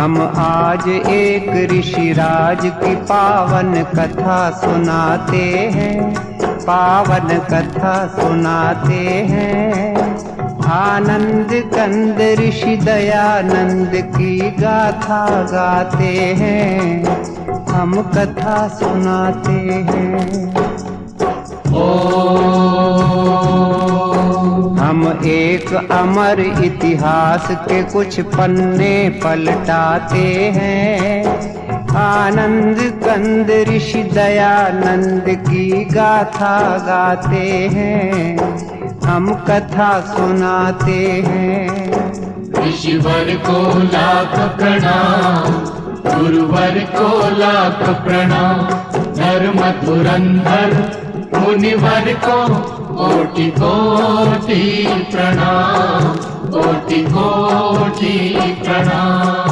हम आज एक ऋषिराज की पावन कथा सुनाते हैं, पावन कथा सुनाते हैं। आनंद कंद ऋषि दयानंद की गाथा गाते हैं, हम कथा सुनाते हैं। हम एक अमर इतिहास के कुछ पन्ने पलटाते हैं। आनंद कंद ऋषि दयानंद की गाथा गाते हैं, हम कथा सुनाते हैं। ऋषिवर को लाख प्रणाम, गुरुवर को लाख प्रणाम, धर्म धुरंधर मुनिवर को कोटि कोटि प्रणाम, कोटि कोटि प्रणाम।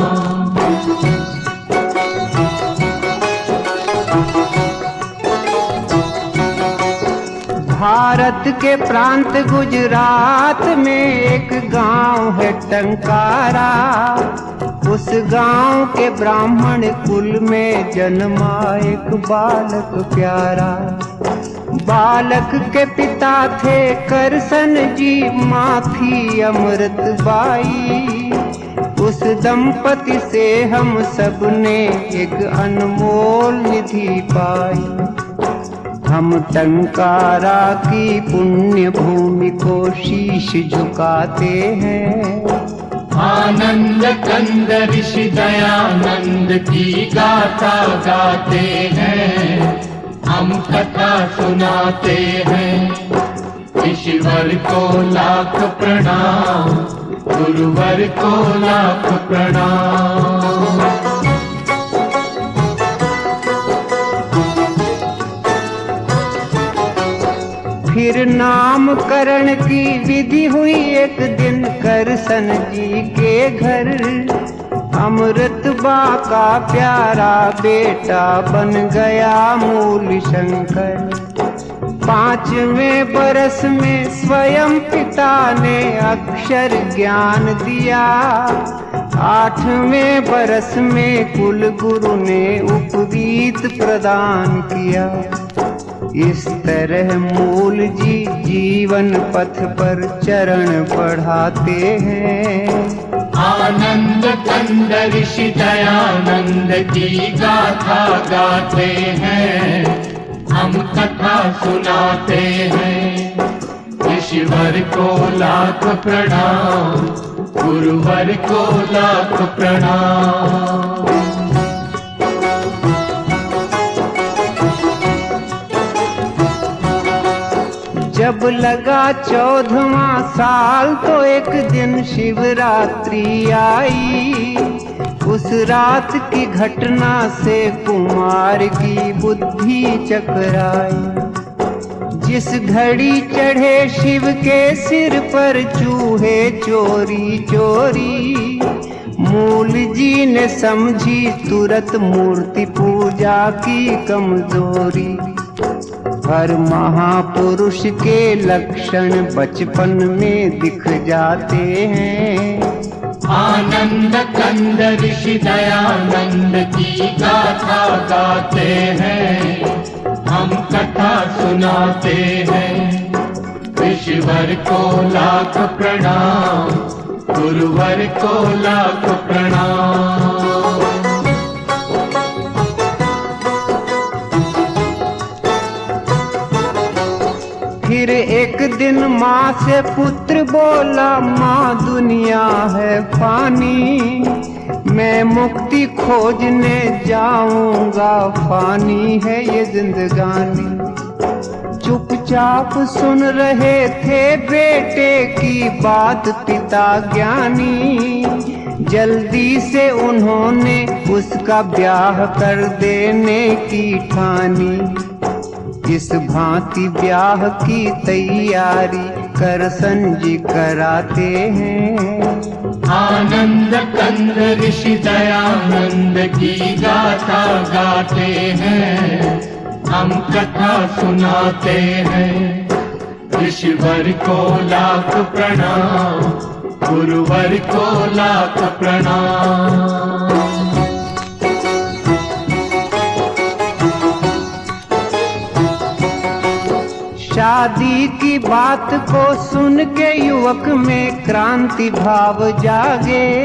भारत के प्रांत गुजरात में एक गांव है टंकारा। उस गांव के ब्राह्मण कुल में जन्मा एक बालक प्यारा। बालक के पिता थे करसन जी, माँ थी अमृत बाई। उस दंपति से हम सब ने एक अनमोल निधि पाई। हम टंकारा की पुण्य भूमि को शीश झुकाते हैं। आनंद कंद ऋषि दयानंद की गाथा गाते हैं, हम कथा सुनाते हैं। ऋषिवर को लाख प्रणाम, गुरुवर को लाख प्रणाम। फिर नामकरण की विधि हुई एक दिन करसन जी के घर। अमृत बा का प्यारा बेटा बन गया मूल शंकर। 5वें बरस में स्वयं पिता ने अक्षर ज्ञान दिया। 8वें बरस में कुल गुरु ने उपवीत प्रदान किया। इस तरह मूल जी जीवन पथ पर चरण बढ़ाते हैं। आनंद कंद ऋषि दयानंद की गाथा गाते हैं, हम कथा सुनाते हैं। ऋषिवर को लाख प्रणाम, गुरुवर को लाख प्रणाम। जब लगा 14वां साल तो एक दिन शिवरात्रि आई। उस रात की घटना से कुमार की बुद्धि चकराई। जिस घड़ी चढ़े शिव के सिर पर चूहे चोरी चोरी, मूल जी ने समझी तुरंत मूर्ति पूजा की कमजोरी। हर महापुरुष के लक्षण बचपन में दिख जाते हैं। आनंद कंद ऋषि दयानंद की गाथा गाते हैं, हम कथा सुनाते हैं। ऋषिवर को लाख प्रणाम, गुरुवर को लाख प्रणाम। फिर एक दिन माँ से पुत्र बोला, माँ दुनिया है फानी, मैं मुक्ति खोजने जाऊंगा, फानी है ये जिंदगानी। चुपचाप सुन रहे थे बेटे की बात पिता ज्ञानी। जल्दी से उन्होंने उसका ब्याह कर देने की ठानी। इस भांति ब्याह की तैयारी करसन जी कराते हैं। आनंद कंद ऋषि दयानंद की गाथा गाते हैं, हम कथा सुनाते हैं। ऋषिवर को लाख प्रणाम, गुरुवर को लाख प्रणाम। जी की बात को सुन के युवक में क्रांति भाव जागे।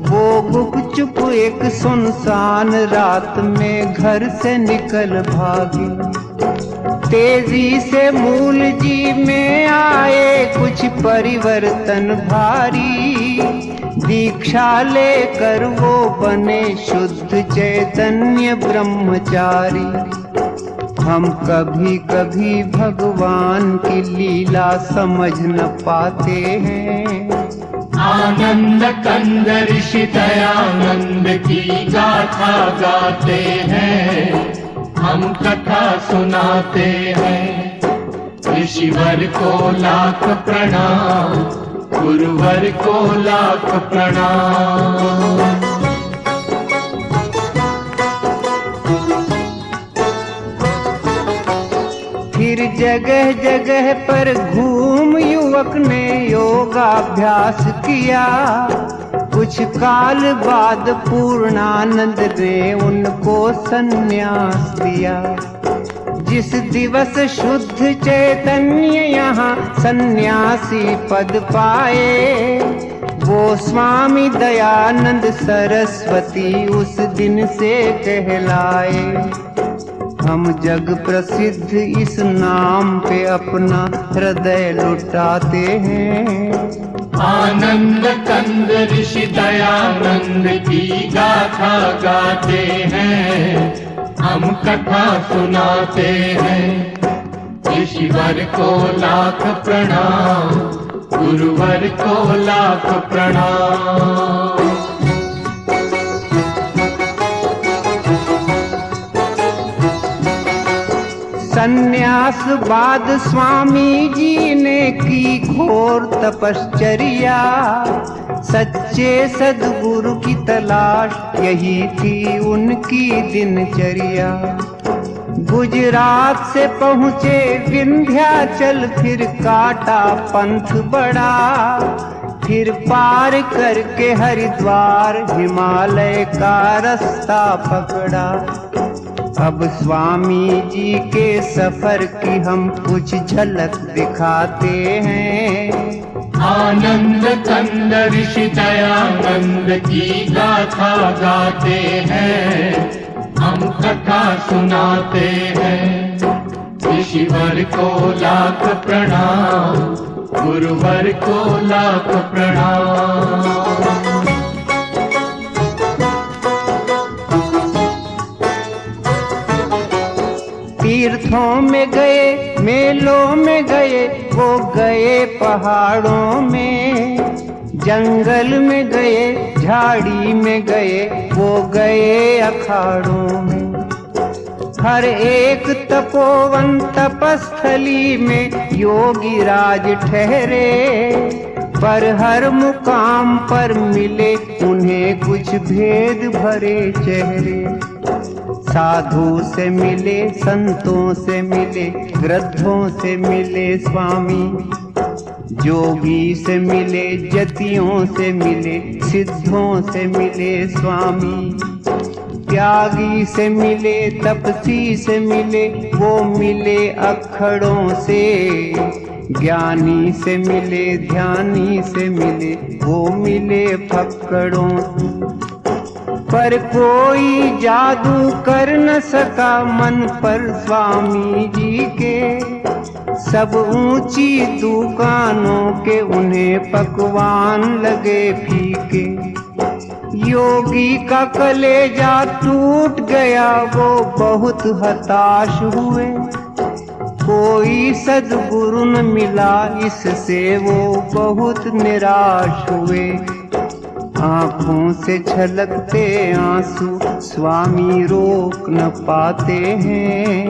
वो गुपचुप एक सुनसान रात में घर से निकल भागे। तेजी से मूल जी में आए कुछ परिवर्तन भारी। दीक्षा लेकर वो बने शुद्ध चैतन्य ब्रह्मचारी। हम कभी कभी भगवान की लीला समझ न पाते हैं। आनंद कंद ऋषि दयानंद की गाथा गाते हैं, हम कथा सुनाते हैं। ऋषिवर को लाख प्रणाम, गुरुवर को लाख प्रणाम। फिर जगह जगह पर घूम युवक ने योगाभ्यास किया। कुछ काल बाद पूर्णानंद ने उनको संन्यास दिया। जिस दिवस शुद्ध चैतन्य यहाँ सन्यासी पद पाए, वो स्वामी दयानंद सरस्वती उस दिन से कहलाए। हम जग प्रसिद्ध इस नाम पे अपना हृदय लुटाते हैं। आनंद कंद ऋषि दयानंद की गाथा गाते हैं, हम कथा सुनाते हैं। ऋषिवर को लाख प्रणाम, गुरुवर को लाख प्रणाम। संन्यास बाद स्वामी जी ने की घोर तपश्चर्या। सच्चे सद्गुरु की तलाश यही थी उनकी दिनचर्या। गुजरात से पहुँचे विंध्याचल, फिर काटा पंथ बड़ा। फिर पार करके हरिद्वार हिमालय का रास्ता पकड़ा। अब स्वामी जी के सफर की हम कुछ झलक दिखाते हैं। आनंद कंद ऋषि दयानंद की गाथा गाते हैं, हम कथा सुनाते हैं। ऋषिवर को लाख प्रणाम, गुरुवर को लाख प्रणाम। तीर्थों में गए, मेलों में गए, वो गए पहाड़ों में। जंगल में गए, झाड़ी में गए, वो गए अखाड़ों में। हर एक तपोवन तपस्थली में योगी राज ठहरे। पर हर मुकाम पर मिले उन्हें कुछ भेद भरे चेहरे। साधु से मिले, संतों से मिले, वृद्धों से मिले स्वामी। जोगी से मिले, जतियों से मिले, सिद्धों से मिले स्वामी। त्यागी से मिले, तपसी से मिले, वो मिले अखड़ों से। ज्ञानी से मिले, ध्यानी से मिले, वो मिले फक्कड़ों से। पर कोई जादू कर न सका मन पर स्वामी जी के। सब ऊंची दुकानों के उन्हें पकवान लगे फीके। योगी का कलेजा टूट गया, वो बहुत हताश हुए। कोई सद्गुरु न मिला, इससे वो बहुत निराश हुए। आँखों से छलकते आंसू स्वामी रोक न पाते हैं।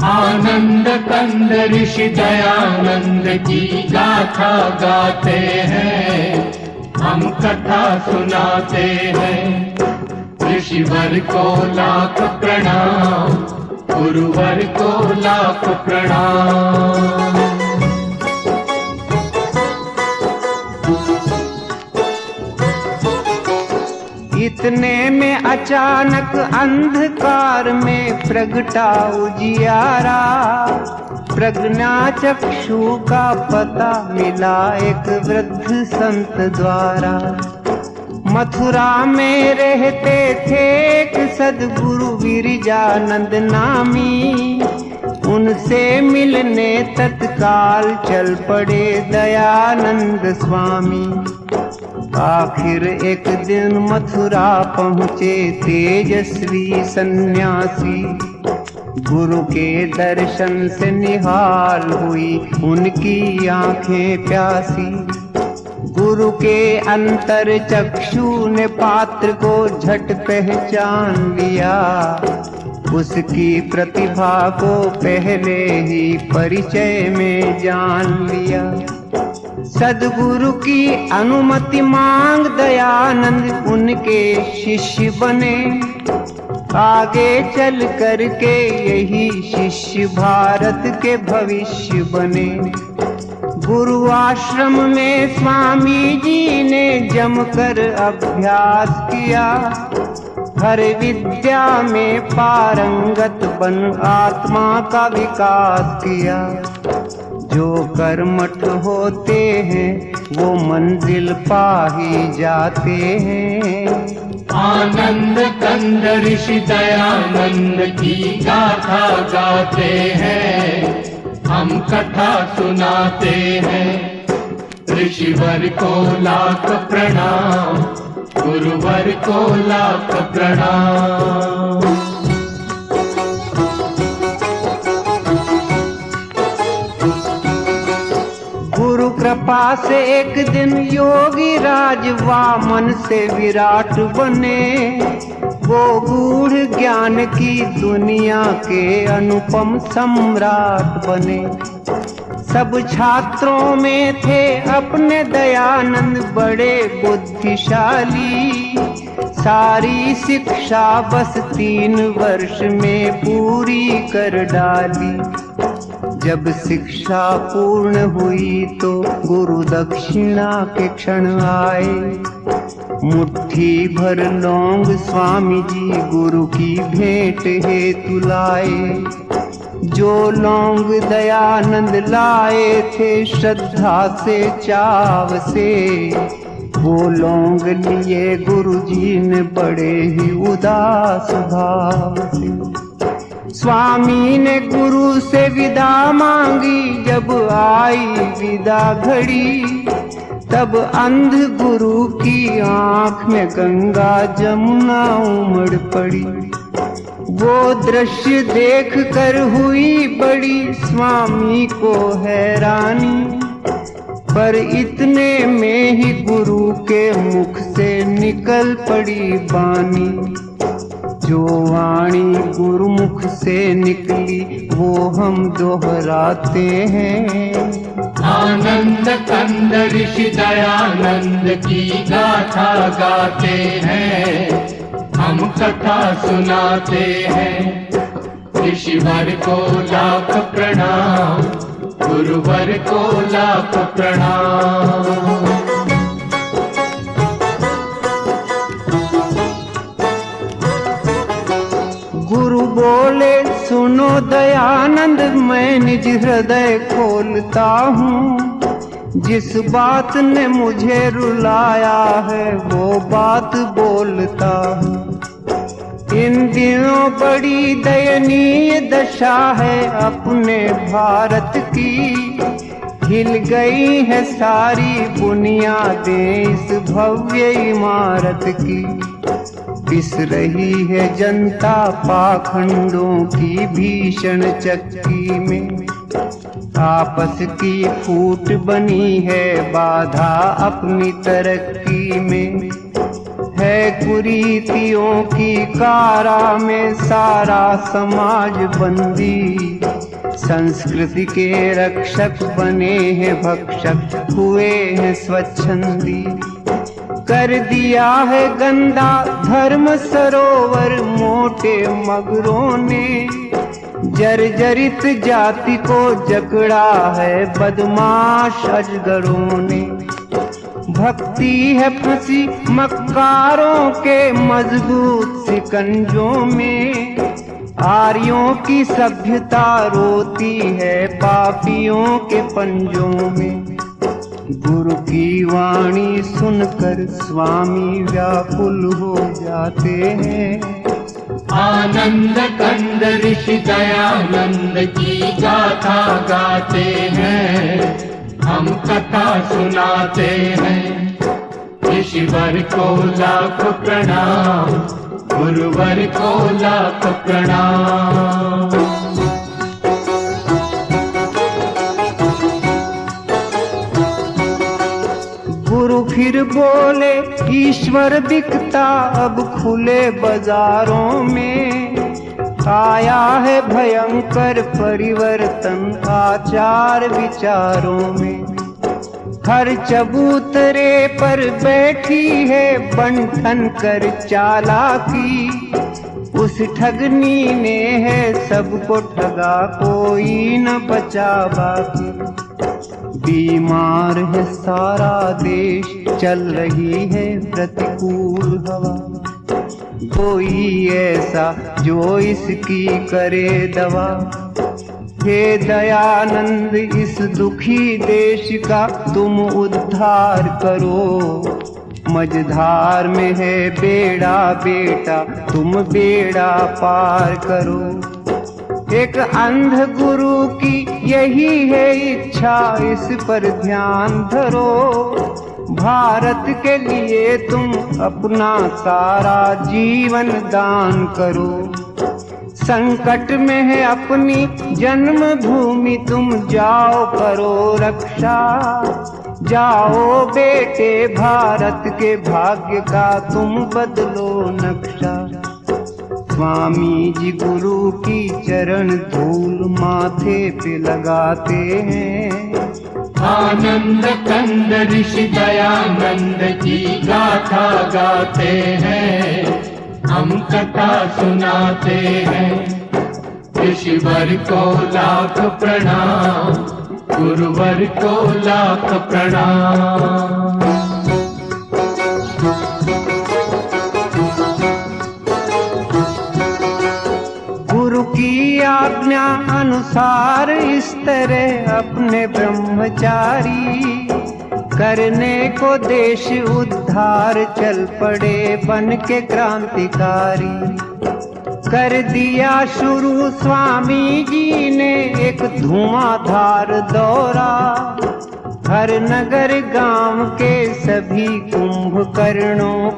आनंद कंद ऋषि दयानंद की गाथा गाते हैं, हम कथा सुनाते हैं। ऋषिवर को लाख प्रणाम, गुरुवर को लाख प्रणाम। इतने में अचानक अंधकार में प्रगटा उजियारा। प्रज्ञा चक्षु का पता मिला एक वृद्ध संत द्वारा। मथुरा में रहते थे एक सद्गुरु विरजानंद नामी। उनसे मिलने तत्काल चल पड़े दयानंद स्वामी। आखिर एक दिन मथुरा पहुँचे तेजस्वी सन्यासी। गुरु के दर्शन से निहाल हुई उनकी आंखें प्यासी। गुरु के अंतर चक्षु ने पात्र को झट पहचान लिया। उसकी प्रतिभा को पहले ही परिचय में जान लिया। सद्गुरु की अनुमति मांग दयानंद उनके शिष्य बने। आगे चल करके यही शिष्य भारत के भविष्य बने। गुरु आश्रम में स्वामी जी ने जमकर अभ्यास किया। हर विद्या में पारंगत बन आत्मा का विकास किया। जो कर्मठ होते हैं वो मंजिल पा ही जाते हैं। आनंद कंद ऋषि दयानंद की गाथा गाते हैं, हम कथा सुनाते हैं। ऋषिवर को लाख प्रणाम, गुरुवर को लाख प्रणाम। गुरु कृपा से एक दिन योगी राज वामन से विराट बने। वो गूढ़ ज्ञान की दुनिया के अनुपम सम्राट बने। सब छात्रों में थे अपने दयानंद बड़े बुद्धिशाली। सारी शिक्षा बस 3 वर्ष में पूरी कर डाली। जब शिक्षा पूर्ण हुई तो गुरु दक्षिणा के क्षण आए। मुट्ठी भर लौंग स्वामी जी गुरु की भेंट हेतु लाए। जो लौंग दयानंद लाए थे श्रद्धा से चाव से, वो लौंग लिए गुरु जी ने बड़े ही उदास भाव से। स्वामी ने गुरु से विदा मांगी, जब आई विदा घड़ी तब अंध गुरु की आंख में गंगा जमुना उमड़ पड़ी। वो दृश्य देख कर हुई बड़ी स्वामी को हैरानी। पर इतने में ही गुरु के मुख से निकल पड़ी बानी। जो वाणी गुरुमुख से निकली वो हम दोहराते हैं। आनंद कंद ऋषि दयानंद की गाथा गाते हैं, हम कथा सुनाते हैं। ऋषिवर को लाख प्रणाम, गुरुवर को लाख प्रणाम। गुरु बोले सुनो दयानंद, मैं निज हृदय खोलता हूँ। जिस बात ने मुझे रुलाया है वो बात बोलता हूँ। इन दिनों बड़ी दयनीय दशा है अपने भारत की। हिल गई है सारी बुनियादें इस भव्य इमारत की। पिस रही है जनता पाखंडों की भीषण चक्की में। आपस की फूट बनी है बाधा अपनी तरक्की में। है कुरीतियों की कारा में सारा समाज बंदी। संस्कृति के रक्षक बने हैं भक्षक, हुए हैं स्वच्छंदी। कर दिया है गंदा धर्म सरोवर मोटे मगरों ने। जर्जरित जाति को जकड़ा है बदमाश अजगरों ने। भक्ति है फंसी मक्कारों के मजबूत सिकंजों में। आर्यों की सभ्यता रोती है पापियों के पंजों में। गुरु की वाणी सुनकर स्वामी व्याकुल हो जाते हैं। आनंद कंद ऋषि दयानंद की गाथा गाते हैं, हम कथा सुनाते हैं। ऋषिवर को लाख प्रणाम, गुरुवर को लाख प्रणाम। गुरु फिर बोले, ईश्वर बिकता अब खुले बाजारों में। आया है भयंकर परिवर्तन आचार विचारों में। हर चबूतरे पर बैठी है बंठन कर चालाकी। उस ठगनी ने है सबको ठगा, कोई न बचा बाकी। बीमार है सारा देश, चल रही है प्रतिकूल हवा। कोई ऐसा जो इसकी करे दवा। हे दयानंद इस दुखी देश का तुम उद्धार करो। मझधार में है बेड़ा बेटा, तुम बेड़ा पार करो। एक अंध गुरु की यही है इच्छा, इस पर ध्यान धरो। भारत के लिए तुम अपना सारा जीवन दान करो। संकट में है अपनी जन्मभूमि, तुम जाओ करो रक्षा। जाओ बेटे भारत के भाग्य का तुम बदलो नक्शा। स्वामी जी गुरु की चरण धूल माथे पे लगाते हैं। आनंद कंद ऋषि दयानंद की गाथा गाते हैं, हम कथा सुनाते हैं। ऋषिवर को लाख प्रणाम, गुरुवर को लाख प्रणाम। गुरु की आज्ञा अनुसार इस तरह अपने ब्रह्मचारी करने को देश उद्धार चल पड़े बन के क्रांतिकारी। कर दिया शुरू स्वामी जी ने एक धुआंधार दौरा। हर नगर गांव के सभी कुंभकर्णों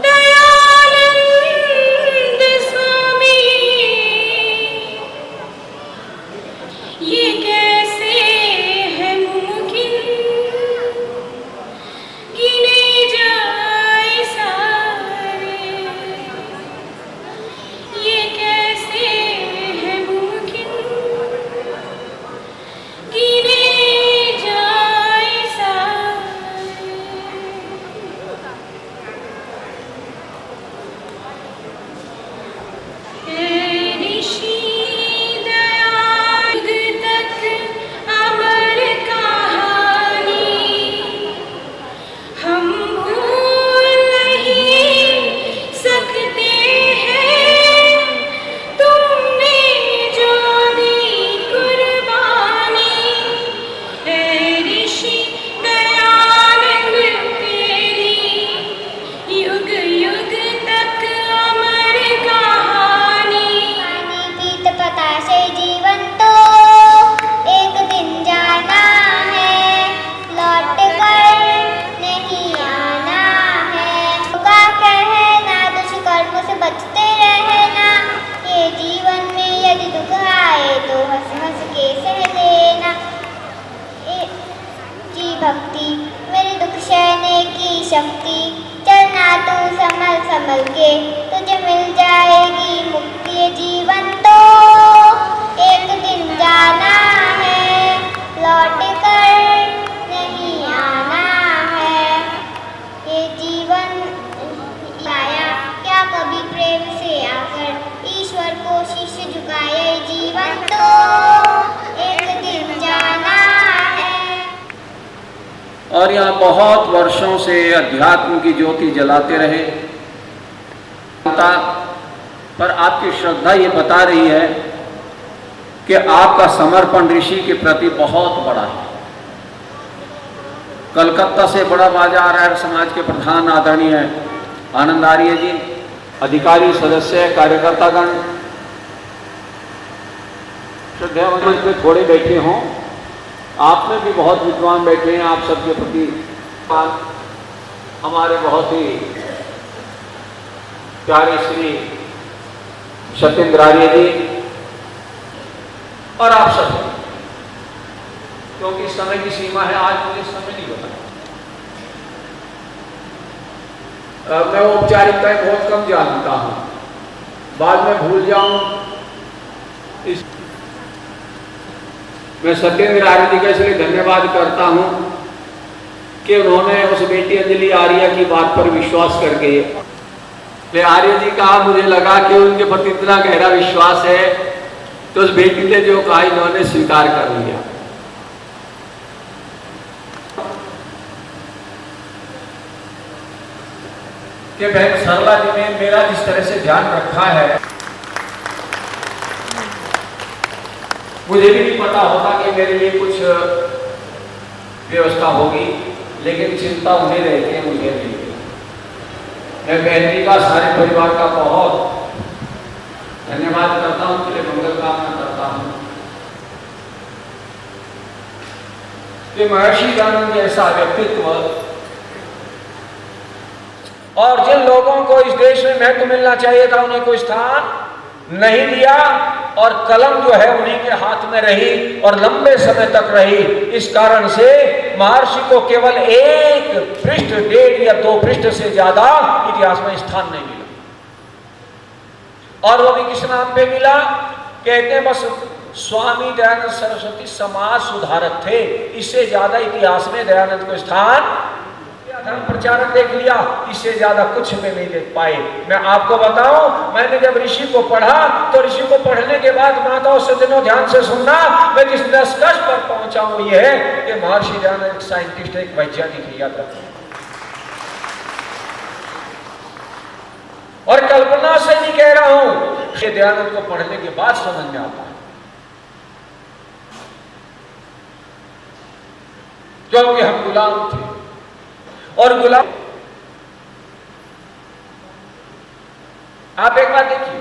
भक्ति मेरे दुख सहने की शक्ति। चलना तू संभल संभल के, तुझे मिल जाएगी मुक्ति। ये जीवन तो एक दिन जाना है, लौट कर नहीं आना है। ये जीवन आया क्या कभी प्रेम से आकर ईश्वर को शीश झुकाया। ये जीवन तो एक दिन जाना है। और यहाँ बहुत वर्षों से अध्यात्म की ज्योति जलाते रहे, पर आपकी श्रद्धा ये बता रही है कि आपका समर्पण ऋषि के प्रति बहुत बड़ा है। कलकत्ता से बड़ा बाजार आर्य समाज के प्रधान आदरणीय आनंद आर्य जी, अधिकारी, सदस्य, कार्यकर्तागण, श्रद्धा मंच में थोड़े बैठे हों, आप में भी बहुत विद्वान बैठे हैं। आप सबके प्रति हमारे बहुत ही प्यारे श्री सत्येंद्र आर्य जी और आप सब, क्योंकि समय की सीमा है, आज मुझे समय नहीं बता। मैं औपचारिकताएं बहुत कम जानता हूं, बाद में भूल जाऊं। मैं सत्येंद्र आर्य जी का इसलिए धन्यवाद करता हूं कि उन्होंने उस बेटी अंजलि आर्य की बात पर विश्वास करके, आर्य जी कहा, मुझे लगा कि उनके प्रति इतना गहरा विश्वास है तो उस बेटी ने जो कहा इन्होंने स्वीकार कर लिया। कि बहन सरला जी ने मेरा जिस तरह से ध्यान रखा है, मुझे भी नहीं पता होता कि मेरे लिए कुछ व्यवस्था होगी, लेकिन चिंता उन्हें रहती है, मुझे नहीं। मैं बहन जी का, सारे परिवार का बहुत धन्यवाद करता हूं, उनके लिए मंगल कामना करता हूं कि महर्षि दयानंद जैसा व्यक्तित्व और जिन लोगों को इस देश में महत्व मिलना चाहिए था, उन्हें कोई स्थान नहीं दिया और कलम जो है उन्हीं के हाथ में रही और लंबे समय तक रही। इस कारण से महर्षि को केवल एक पृष्ठ, 1.5 या 2 पृष्ठ से ज्यादा इतिहास में स्थान नहीं मिला। और वो भी किस नाम पे मिला? कहते हैं बस स्वामी दयानंद सरस्वती समाज सुधारक थे, इससे ज्यादा इतिहास में दयानंद को स्थान, धर्म प्रचारक देख लिया, इससे ज्यादा कुछ में नहीं देख पाए। मैं आपको बताऊं, मैंने जब ऋषि को पढ़ा तो ऋषि को पढ़ने के बाद माताओं सज्जनों ध्यान से सुनना, मैं जिस निष्कर्ष पर पहुंचा हूं यह है कि महर्षि दयानंद एक साइंटिस्ट, एक वैज्ञानिक है, याद रखना। और कल्पना से नहीं कह रहा हूं, ये दयानंद को पढ़ने के बाद समझ में आता है, क्योंकि हम गुलाम थे और गुलाम। आप एक बात देखिए,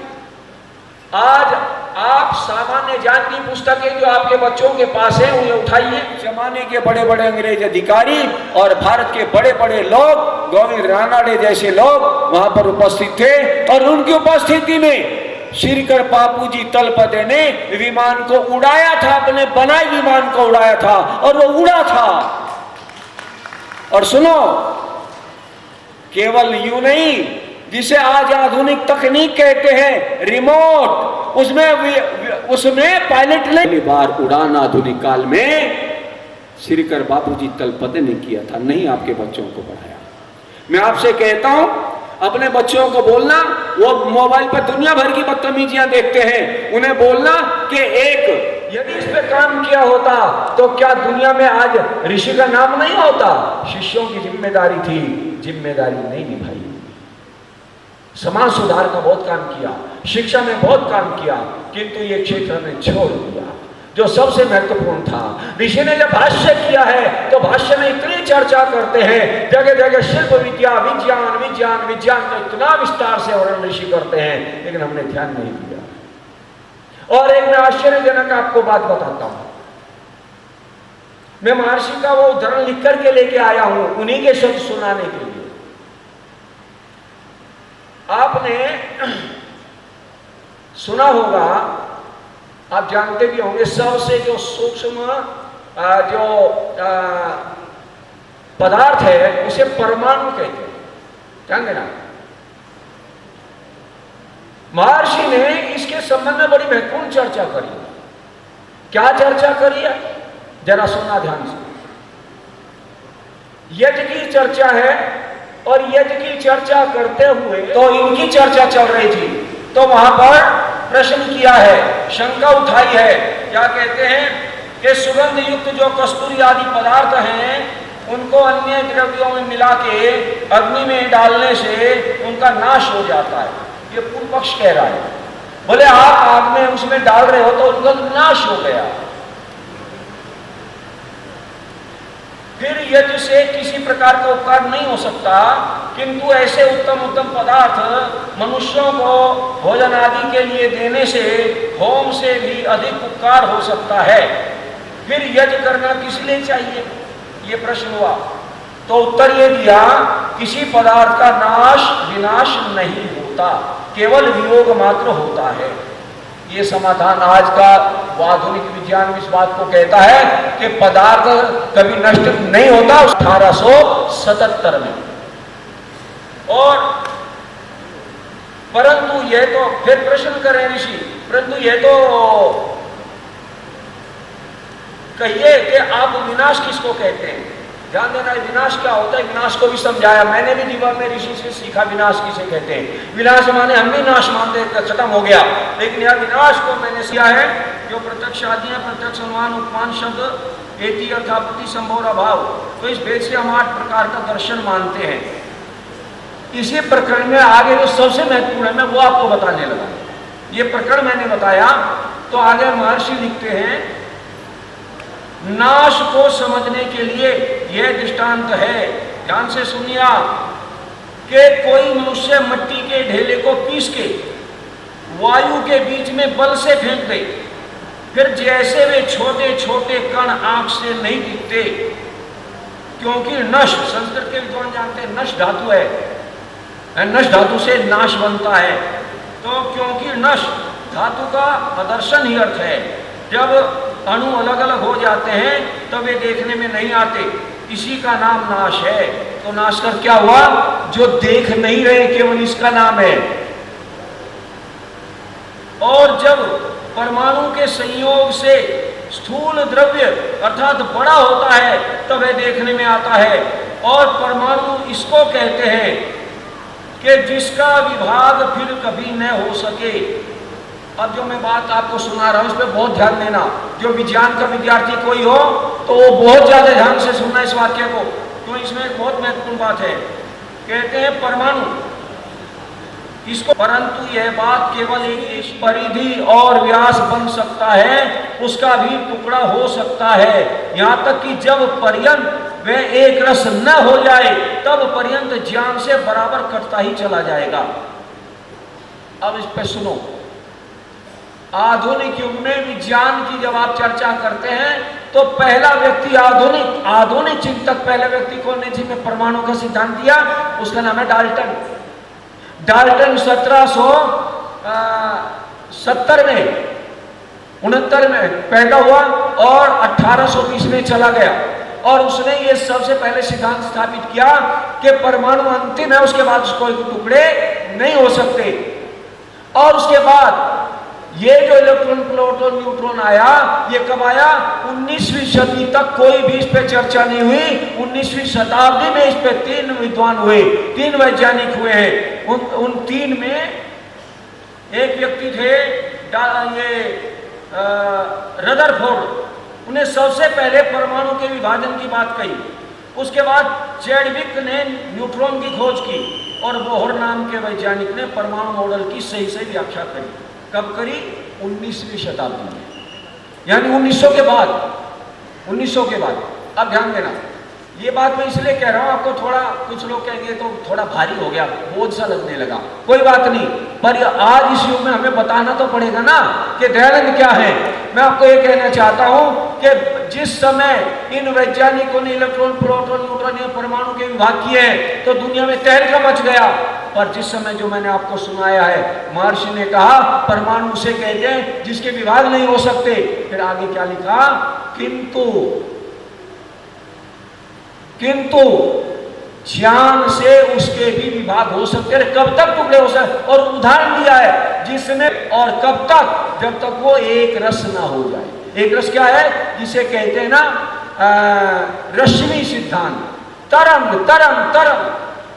आज आप सामान्य ज्ञान की पुस्तकें जो आपके बच्चों के पास है उन्हें उठाइए। जमाने के बड़े बड़े अंग्रेज अधिकारी और भारत के बड़े बड़े लोग, गोविंद रानाडे जैसे लोग वहां पर उपस्थित थे और उनकी उपस्थिति में श्रीकर बापूजी तलपदे ने विमान को उड़ाया था, अपने बनाए विमान को उड़ाया था और वो उड़ा था। और सुनो, केवल यूं नहीं, जिसे आज आधुनिक तकनीक कहते हैं रिमोट, उसमें पायलट ने पहली बार उड़ान आधुनिक काल में श्रीकर बापूजी तलपदे ने किया था, नहीं आपके बच्चों को बढ़ाया। मैं आपसे कहता हूं, अपने बच्चों को बोलना, वो मोबाइल पर दुनिया भर की बदतमीजियां देखते हैं, उन्हें बोलना कि एक यदि इस पे काम किया होता तो क्या दुनिया में आज ऋषि का नाम नहीं होता? शिष्यों की जिम्मेदारी थी, जिम्मेदारी नहीं निभाई। समाज सुधार का बहुत काम किया, शिक्षा में बहुत काम किया, किंतु ये क्षेत्र में छोड़ दिया जो सबसे महत्वपूर्ण था। ऋषि ने जब भाष्य किया है तो भाष्य में इतनी चर्चा करते हैं, जगह जगह शिल्प विद्या, विज्ञान विज्ञान विज्ञान का इतना विस्तार से वर्णन ऋषि करते हैं, लेकिन हमने ध्यान नहीं दिया। और एक मैं आश्चर्यजनक आपको बात बताता हूं, मैं महर्षि का वो उदाहरण लिख करके लेके आया हूं उन्हीं के शब्द सुनाने के लिए। आपने सुना होगा, आप जानते भी होंगे, सबसे जो सूक्ष्म जो पदार्थ है उसे परमाणु कहते हैं, जानते ना? महर्षि ने इसके संबंध में बड़ी महत्वपूर्ण चर्चा करी। क्या चर्चा करी है? जरा सुनना ध्यान से। यज्ञ की चर्चा है और यज्ञ की चर्चा करते हुए तो इनकी चर्चा चल रही थी, तो वहां पर प्रश्न किया है, शंका उठाई है। क्या कहते हैं कि सुगंध युक्त जो कस्तूरी आदि पदार्थ हैं उनको अन्य द्रव्यों में मिला के अग्नि में डालने से उनका नाश हो जाता है। ये पूर्व पक्ष कह रहा है। बोले आप आग में उसमें डाल रहे हो तो उनका विनाश हो गया। फिर यज्ञ से किसी प्रकार का उपकार नहीं हो सकता, किंतु ऐसे उत्तम उत्तम पदार्थ मनुष्यों को भोजन आदि के लिए देने से होम से भी अधिक उपकार हो सकता है। फिर यज्ञ करना किस लिए चाहिए, ये प्रश्न हुआ। तो उत्तर ये दिया, किसी पदार्थ का नाश विनाश नहीं होता, केवल वियोग मात्र होता है। ये समाधान आज का आधुनिक विज्ञान इस बात को कहता है कि पदार्थ कभी नष्ट नहीं होता। 1877 में। और परंतु यह तो फिर प्रश्न करें ऋषि, परंतु यह तो कहिए कि आप विनाश किसको कहते हैं। ध्यान देना, विनाश क्या होता है, विनाश को भी समझाया मैंने भी जीवन में ऋषि से सीखा विनाश किसे कहते हैं। विनाश माने हम भी नाश मानते खत्म हो गया, लेकिन यह विनाश को मैंने सीखा है जो प्रत्यक्ष आदि है, प्रत्यक्ष अनुमान उपमान शब्द एति अर्थापत्ति संभव अभाव। तो इस भेद से हम 8 प्रकार का दर्शन मानते हैं। इसी प्रकरण में आगे जो सबसे महत्वपूर्ण है मैं वो आपको बताने लगा। ये प्रकरण मैंने बताया तो आगे महर्षि लिखते हैं, नाश को समझने के लिए यह दृष्टांत है, ध्यान से सुनिया, कि कोई मनुष्य मिट्टी के ढेले को पीस के वायु के बीच में बल से फेंक दे, फिर जैसे वे छोटे छोटे कण आंख से नहीं दिखते, क्योंकि नश, संस्कृत के विद्वान जानते हैं नश धातु है, नश धातु से नाश बनता है। तो क्योंकि नश धातु का प्रदर्शन ही अर्थ है, जब अणु अलग अलग हो जाते हैं तब वे देखने में नहीं आते, इसी का नाम नाश है। तो नाश कर क्या हुआ, जो देख नहीं रहे केवल इसका नाम है। और जब परमाणु के संयोग से स्थूल द्रव्य अर्थात बड़ा होता है तब वह देखने में आता है। और परमाणु इसको कहते हैं कि जिसका विभाग फिर कभी न हो सके। अब जो मैं बात आपको सुना रहा हूं इस पर बहुत ध्यान देना। जो विज्ञान का विद्यार्थी कोई हो तो वो बहुत ज्यादा ध्यान से सुनना इस वाक्य को, तो इसमें एक बहुत महत्वपूर्ण बात है। कहते हैं परमाणु इसको, परंतु यह बात केवल एक परिधि और व्यास बन सकता है, उसका भी टुकड़ा हो सकता है। यहाँ तक कि जब पर्यंत वह एक रस न हो जाए तब पर्यंत ज्ञान से बराबर कटता ही चला जाएगा। अब इस पर सुनो, आधुनिक युग में विज्ञान की जब आप चर्चा करते हैं तो पहला व्यक्ति आधुनिक चिंतक पहले व्यक्ति कौन ने जिसने परमाणु का सिद्धांत दिया, उसका नाम है डाल्टन। डाल्टन 1770 में 69 में पैदा हुआ और 1820 में चला गया। और उसने ये सबसे पहले सिद्धांत स्थापित किया कि परमाणु अंतिम है, उसके बाद कोई टुकड़े नहीं हो सकते। और उसके बाद ये जो इलेक्ट्रॉन प्रोटॉन न्यूट्रॉन आया, ये कब आया, 19वीं सदी तक कोई भी इस पे चर्चा नहीं हुई। 19वीं शताब्दी में इस पे 3 विद्वान हुए, 3 वैज्ञानिक हुए हैं। उन 3 में एक व्यक्ति थे ये रदरफोर्ड, उन्हें सबसे पहले परमाणु के विभाजन की बात कही। उसके बाद चैडविक ने न्यूट्रॉन की खोज की और बोहर नाम के वैज्ञानिक ने परमाणु मॉडल की सही सही व्याख्या करी। कब करी, 19वीं शताब्दी में, यानी 1900 के बाद। 1900 के बाद। अब ध्यान देना, ये बात मैं इसलिए कह रहा हूं, आपको थोड़ा, कुछ लोग कहेंगे तो थोड़ा भारी हो गया, बोझ सा लगने लगा, कोई बात नहीं, पर आज इस युग में हमें बताना तो पड़ेगा ना कि दयानंद क्या है। मैं आपको ये कहना चाहता हूं कि जिस समय इन वैज्ञानिकों ने इलेक्ट्रॉन प्रोटॉन न्यूट्रॉन या परमाणु के विभाग किए तो दुनिया में तहलका मच गया। पर जिस समय जो मैंने आपको सुनाया है, महर्षि ने कहा परमाणु से कहते हैं जिसके विभाग नहीं हो सकते। फिर आगे क्या लिखा, किंतु ज्ञान से उसके भी विभाग हो सकते हैं। कब तक टुकड़े हो सकते, और उदाहरण दिया है जिसमें, और कब तक, जब तक वो एक रस ना हो जाए। एक रस क्या है, जिसे कहते हैं ना रश्मि सिद्धांत, तरंग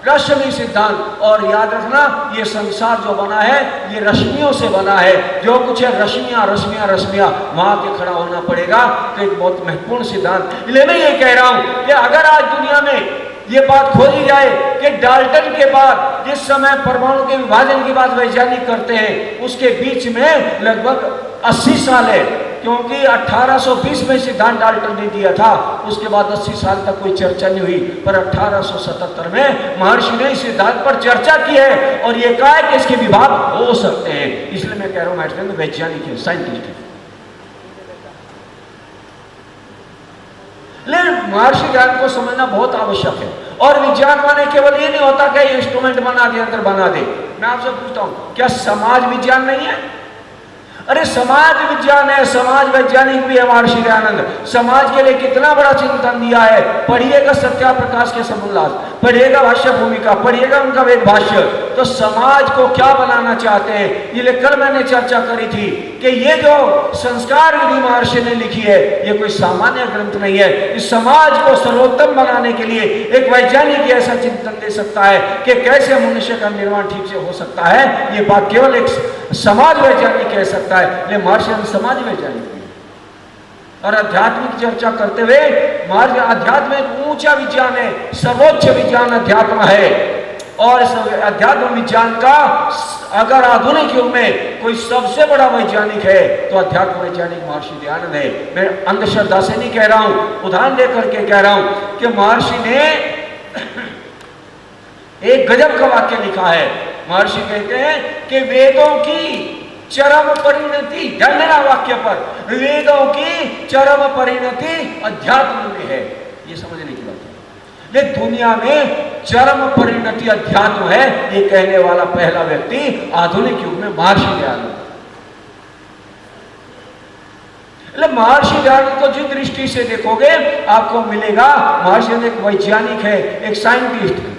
रश्मि सिद्धांत। और याद रखना, ये संसार जो बना है ये रश्मियों से बना है, जो कुछ है रश्मियां वहां के खड़ा होना पड़ेगा। तो एक बहुत महत्वपूर्ण सिद्धांत। इसलिए मैं ये कह रहा हूं कि अगर आज दुनिया में ये बात खोजी जाए कि डाल्टन के बाद जिस समय परमाणु के विभाजन की बात वैज्ञानिक करते हैं, उसके बीच में लगभग 80 साल है, क्योंकि 1820 में सिद्धांत डाल्टन ने दिया था, उसके बाद 80 साल तक कोई चर्चा नहीं हुई। पर 1877 में महर्षि ने इस सिद्धांत पर चर्चा की है और ये कहा है कि इसके विभाग हो सकते हैं। इसलिए मैं कह रहा हूं महर्षि वैज्ञानिक है, साइंटिस्ट है। लेकिन महर्षि ज्ञान को समझना बहुत आवश्यक है। और विज्ञान माने केवल ये नहीं होता कि इंस्ट्रूमेंट बना दे, यंत्र बना दे। मैं आपसे पूछता हूं, क्या समाज विज्ञान नहीं है? अरे समाज विज्ञान है, समाज वैज्ञानिक भी है महर्षि दयानंद। समाज के लिए कितना बड़ा चिंतन दिया है। पढ़िएगा सत्याप्रकाश के समोल्लास, पढ़िएगा भाष्य भूमिका, पढ़िएगा उनका वेद भाष्य। तो समाज को क्या बनाना चाहते हैं, ये कल मैंने चर्चा करी थी कि ये जो संस्कार विधि महर्षि ने लिखी है, ये कोई सामान्य ग्रंथ नहीं है। इस समाज को सर्वोत्तम बनाने के लिए एक वैज्ञानिक ऐसा चिंतन दे सकता है कि कैसे मनुष्य का निर्माण ठीक से हो सकता है। ये बात केवल एक समाज वैज्ञानिक कह सकता है। ले महर्षि समाज वैज्ञानिक और आध्यात्मिक चर्चा करते हुए, महर्षि अध्यात्म एक ऊंचा विज्ञान है, सर्वोच्च विज्ञान अध्यात्म है। और इस अध्यात्म विज्ञान का अगर आधुनिक युग में कोई सबसे बड़ा वैज्ञानिक है तो अध्यात्म वैज्ञानिक महर्षि दयानंद है। मैं अंधश्रद्धा से नहीं कह रहा हूं, उदाहरण देकर के कह रहा हूं कि महर्षि ने एक गजब का वाक्य लिखा है। महर्षि कहते हैं कि वेदों की चरम परिणति, ध्यान देना वाक्य पर, वेदों की चरम परिणति अध्यात्म में है। ये समझने की बात है। लेकिन दुनिया में चरम परिणति अध्यात्म है, ये कहने वाला पहला व्यक्ति आधुनिक युग में महर्षि दयानंद। महर्षि दयानंद को जिस दृष्टि से देखोगे आपको मिलेगा, महर्षि एक वैज्ञानिक है, एक साइंटिस्ट है।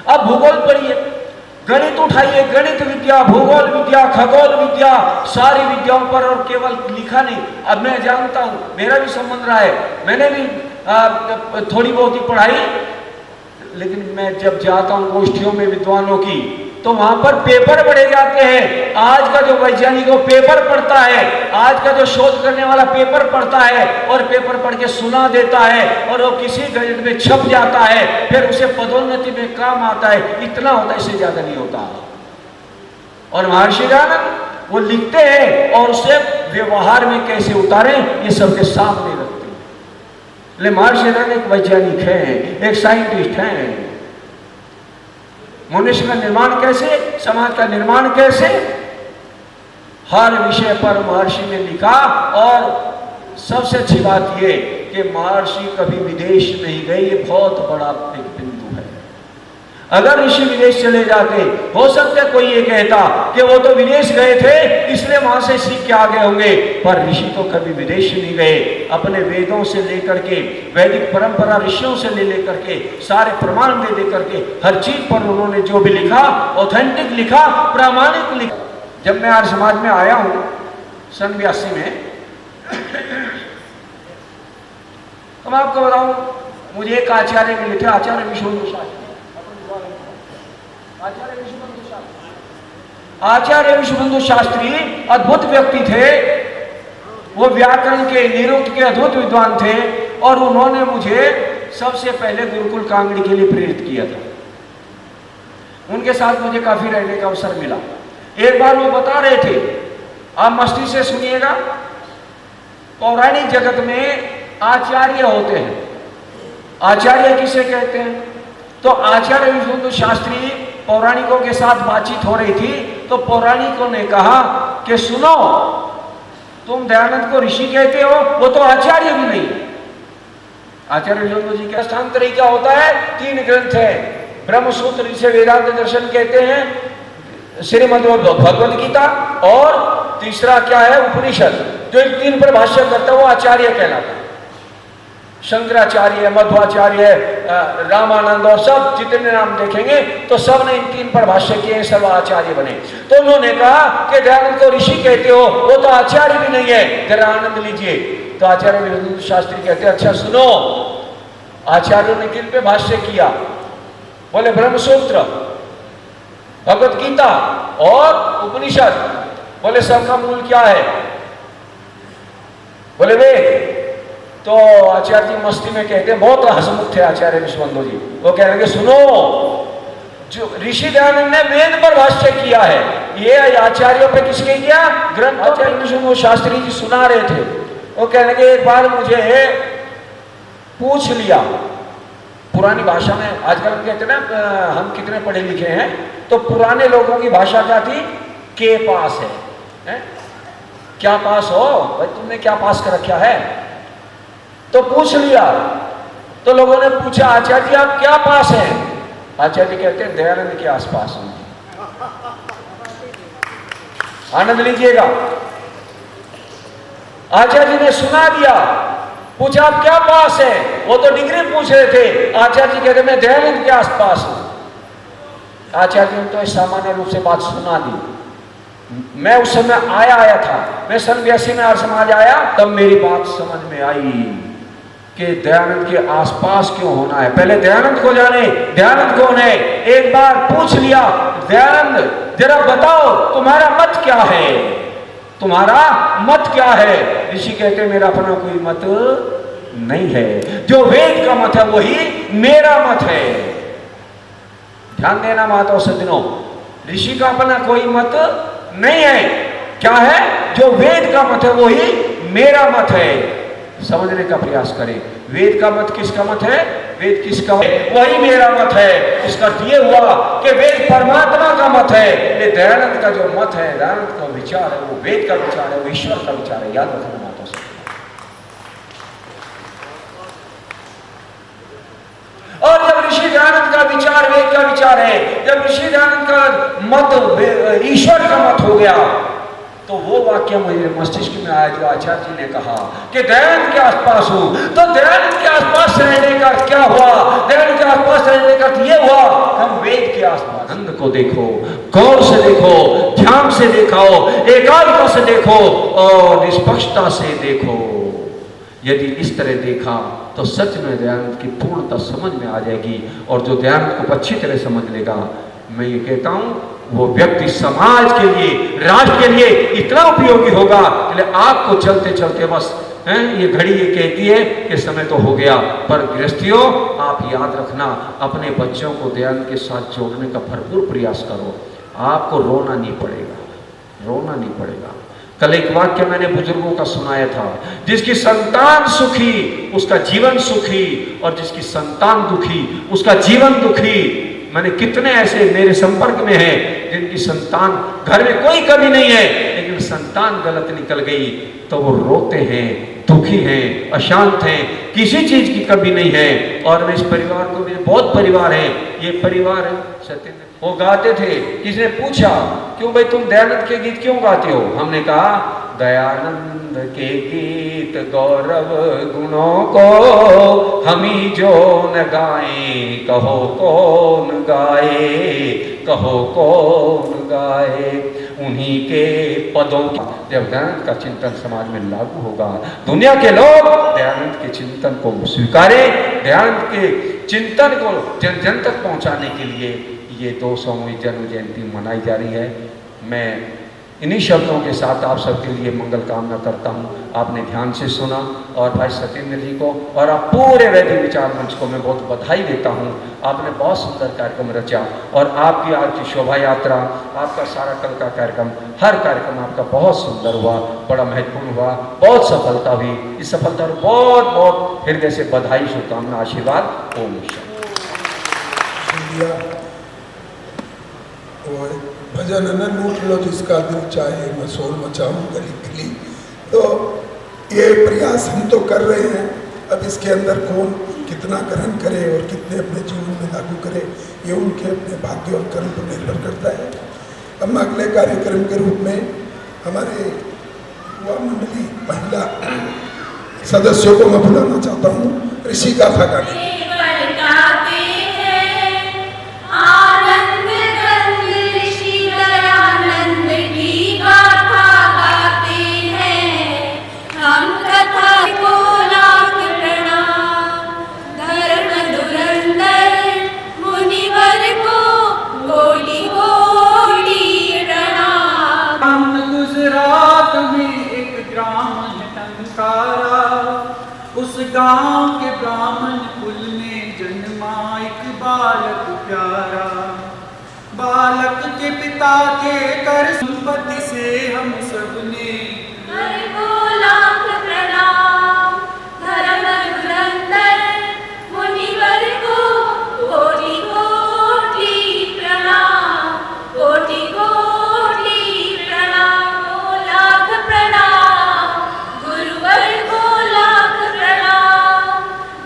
अब भूगोल पढ़िए, गणित उठाइए, गणित विद्या, भूगोल विद्या, खगोल विद्या, सारी विद्याओं पर, और केवल लिखा नहीं। अब मैं जानता हूं, मेरा भी संबंध रहा है, मैंने भी थोड़ी बहुत ही पढ़ाई, लेकिन मैं जब जाता हूं गोष्ठियों में विद्वानों की, तो वहां पर पेपर पढ़े जाते हैं। आज का जो वैज्ञानिक वो पेपर पढ़ता है, आज का जो शोध करने वाला पेपर पढ़ता है और पेपर पढ़ के सुना देता है और वो किसी गजट में छप जाता है, फिर उसे पदोन्नति में काम आता है। इतना होता है, इससे ज्यादा नहीं होता। और महर्षि दयानंद वो लिखते हैं और उसे व्यवहार में कैसे उतारें ये सबके सामने रखते हैं। ले महर्षि दयानंद एक वैज्ञानिक है, एक साइंटिस्ट है। मनुष्य का निर्माण कैसे, समाज का निर्माण कैसे, हर विषय पर महर्षि ने लिखा। और सबसे अच्छी बात यह कि महर्षि कभी विदेश नहीं गए, ये बहुत बड़ा एक बिंदु है। अगर ऋषि विदेश चले जाते, हो सकता है कोई ये कहता कि वो तो विदेश गए थे इसलिए वहां से सीख के आ गए होंगे, पर ऋषि तो कभी विदेश नहीं गए। अपने वेदों से लेकर के, वैदिक परंपरा ऋषियों से लेकर के, सारे प्रमाण दे करके हर चीज पर उन्होंने जो भी लिखा ऑथेंटिक लिखा, प्रामाणिक लिखा। जब मैं आर्य समाज में आया हूं सन 82 में, तो मैं आपको बताऊं, मुझे एक आचार्य मिले थे, आचार्य विश्वबंधु शास्त्री। आचार्य विश्वबंधु शास्त्री अद्भुत व्यक्ति थे। वो व्याकरण के, निरुक्त के अद्भुत विद्वान थे और उन्होंने मुझे सबसे पहले गुरुकुल कांगड़ी के लिए प्रेरित किया था। उनके साथ मुझे काफी रहने का अवसर मिला। एक बार वो बता रहे थे, आप मस्ती से सुनिएगा, पौराणिक जगत में आचार्य होते हैं। आचार्य किसे कहते हैं? तो आचार्य विश्वबंधु शास्त्री पौराणिकों के साथ बातचीत हो रही थी, तो पौराणिकों ने कहा कि सुनो, तुम दयानंद को ऋषि कहते हो, वो तो आचार्य भी नहीं। आचार्य विश्वबंधु जी का स्थानांतरी क्या होता है? 3 ग्रंथ है, ब्रह्मसूत्र जिसे वेदांत दर्शन कहते हैं, श्रीमद् भगवद गीता, और तीसरा क्या है? उपनिषद। जो इन 3 पर भाष्य करता है वो आचार्य कहलाता है। शंकराचार्य, मध्वाचार्य, रामानंद और सब जितने नाम देखेंगे तो सब ने इन 3 पर भाष्य किए, सब आचार्य बने। तो उन्होंने कहा कि दयानंद को ऋषि कहते हो, वो तो आचार्य भी नहीं है, जरा आनंद लीजिए। तो आचार्य विश्वबंधु शास्त्री कहते हैं, अच्छा सुनो, आचार्यों ने किन पे भाष्य किया? बोले ब्रह्मसूत्र, भगवद गीता और उपनिषद। बोले सबका मूल क्या है? बोले वेद। तो आचार्य जी मस्ती में कहते हैं, बहुत हंसमुख थे आचार्य विश्वबंधु जी। वो कह रहे हैं कि सुनो, जो ऋषि दयानंद ने वेद पर भाष्य किया है, ये आचार्यों पे किसके किया? ग्रंथ आचार्य शास्त्री जी सुना रहे थे। वो कह रहे हैं कि एक बार मुझे पूछ लिया, पुरानी भाषा में, आजकल कहते हैं ना हम कितने पढ़े लिखे हैं, तो पुराने लोगों की भाषा क्या थी? के पास है? क्या पास हो भाई, तुमने क्या पास कर रखा है? तो पूछ लिया, तो लोगों ने पूछा आचार्य जी आप क्या पास हैं? आचार्य जी कहते हैं दयानंद के आसपास हूं। आनंद लीजिएगा। आचार्य जी ने सुना दिया, पूछा आप क्या पास है? वो तो डिग्री पूछ रहे थे। आचार्य जी कहते मैं दयानंद के आसपास हूं। आचार्य जी ने तो सामान्य रूप से बात सुना दी। मैं उस समय आया था, मैं सन 82 में आर्य समाज आया, तब मेरी बात समझ में आई कि दयानंद के आसपास क्यों होना है। पहले दयानंद को जाने, दयानंद कौन है। एक बार पूछ लिया, दयानंद जरा बताओ तुम्हारा मत क्या है, तुम्हारा मत क्या है? ऋषि कहते मेरा अपना कोई मत नहीं है, जो वेद का मत है वही मेरा मत है। ध्यान देना माताओं सज्जनों, ऋषि का अपना कोई मत नहीं है। क्या है? जो वेद का मत है वही मेरा मत है। समझने का प्रयास करें, वेद का मत किसका मत है? वेद किसका है? वही मेरा मत है। इसका ये हुआ कि वेद परमात्मा का मत है। ये दयानंद का जो मत है, दयानंद का विचार है, वो वेद का विचार है, वो ईश्वर का विचार है। याद रखना माता से। और जब ऋषि दयानंद का विचार वेद का विचार है, जब ऋषि दयानंद का मत ईश्वर का मत हो गया, तो वो वाक्य मुझे मस्तिष्क में आया जो आचार्य जी ने कहा कि दयानंद के आसपास हूं। तो दयानंद के आसपास रहने का क्या हुआ? दयानंद के आसपास रहने का ये हुआ, हम वेद के आसपास। आनंद को देखो, गौर से देखो, ध्यान से दिखाओ, एकाग्रता से देखो और निष्पक्षता से देखो। यदि इस तरह देखा तो सच में दयानंद की पूर्णता समझ में आ जाएगी। और जो दयानंद को अच्छी तरह समझ लेगा, मैं ये कहता हूं वो व्यक्ति समाज के लिए, राष्ट्र के लिए इतना उपयोगी होगा। इसलिए आपको चलते चलते बस ये घड़ी ये कहती है कि समय तो हो गया, पर गृहस्थियों आप याद रखना, अपने बच्चों को दयानंद के साथ जोड़ने का भरपूर प्रयास करो। आपको रोना नहीं पड़ेगा, रोना नहीं पड़ेगा। कल एक वाक्य मैंने बुजुर्गों का सुनाया था, जिसकी संतान सुखी उसका जीवन सुखी, और जिसकी संतान दुखी उसका जीवन दुखी। मैंने कितने ऐसे मेरे संपर्क में हैं जिनकी संतान, घर में कोई कमी नहीं है, लेकिन संतान गलत निकल गई तो वो रोते हैं, दुखी हैं, अशांत हैं, किसी चीज की कमी नहीं है। और मैं इस परिवार को, मेरे बहुत परिवार है, ये परिवार है सत्येंद्र, वो गाते थे। किसी ने पूछा क्यों भाई तुम दयानंद के गीत क्यों गाते हो? हमने कहा दयानंद के गीत गौरव गुणों को हम ही जो न गाए, कहो कौन गाए, कहो कौन गाए। उन्हीं के पदों की जब दयानंद का चिंतन समाज में लागू होगा, दुनिया के लोग दयानंद के चिंतन को स्वीकारें। दयानंद के चिंतन को जन जन तक पहुंचाने के लिए ये 200वीं जन्म जयंती मनाई जा रही है। मैं इन्हीं शब्दों के साथ आप सबके लिए मंगल कामना करता हूँ। आपने ध्यान से सुना, और भाई सत्येंद्र जी को और आप पूरे वैदिक विचार मंच को मैं बहुत बधाई देता हूँ। आपने बहुत सुंदर कार्यक्रम रचा, और आपकी आज की शोभा यात्रा, आपका सारा कल का कार्यक्रम, हर कार्यक्रम आपका बहुत सुंदर हुआ, बड़ा महत्वपूर्ण हुआ, बहुत सफलता हुई। इस सफलता को बहुत बहुत हृदय से बधाई, शुभकामना, आशीर्वाद। ओम और भजन न लूट लो जिसका दिल चाहे, मैं शोर मचाऊं गली गली। तो ये प्रयास हम तो कर रहे हैं, अब इसके अंदर कौन कितना ग्रहण करे और कितने अपने जीवन में लागू करे, ये उनके अपने भाग्य और कर्म पर निर्भर करता है। अब मैं अगले कार्यक्रम के रूप में हमारे युवा मंडली महिला सदस्यों को मैं बुलाना चाहता हूँ ऋषि गाथा गाने। उस गांव के ब्राह्मण कुल में जन्मा एक बालक प्यारा। बालक के पिता के कर संपत्ति से हम सबने लाख प्रणाम। धर्म धुरंधर मुनिवर को कोटि कोटि प्रणाम, कोटि कोटि प्रणाम। लाख प्रणाम गुरुवर को लाख प्रणाम।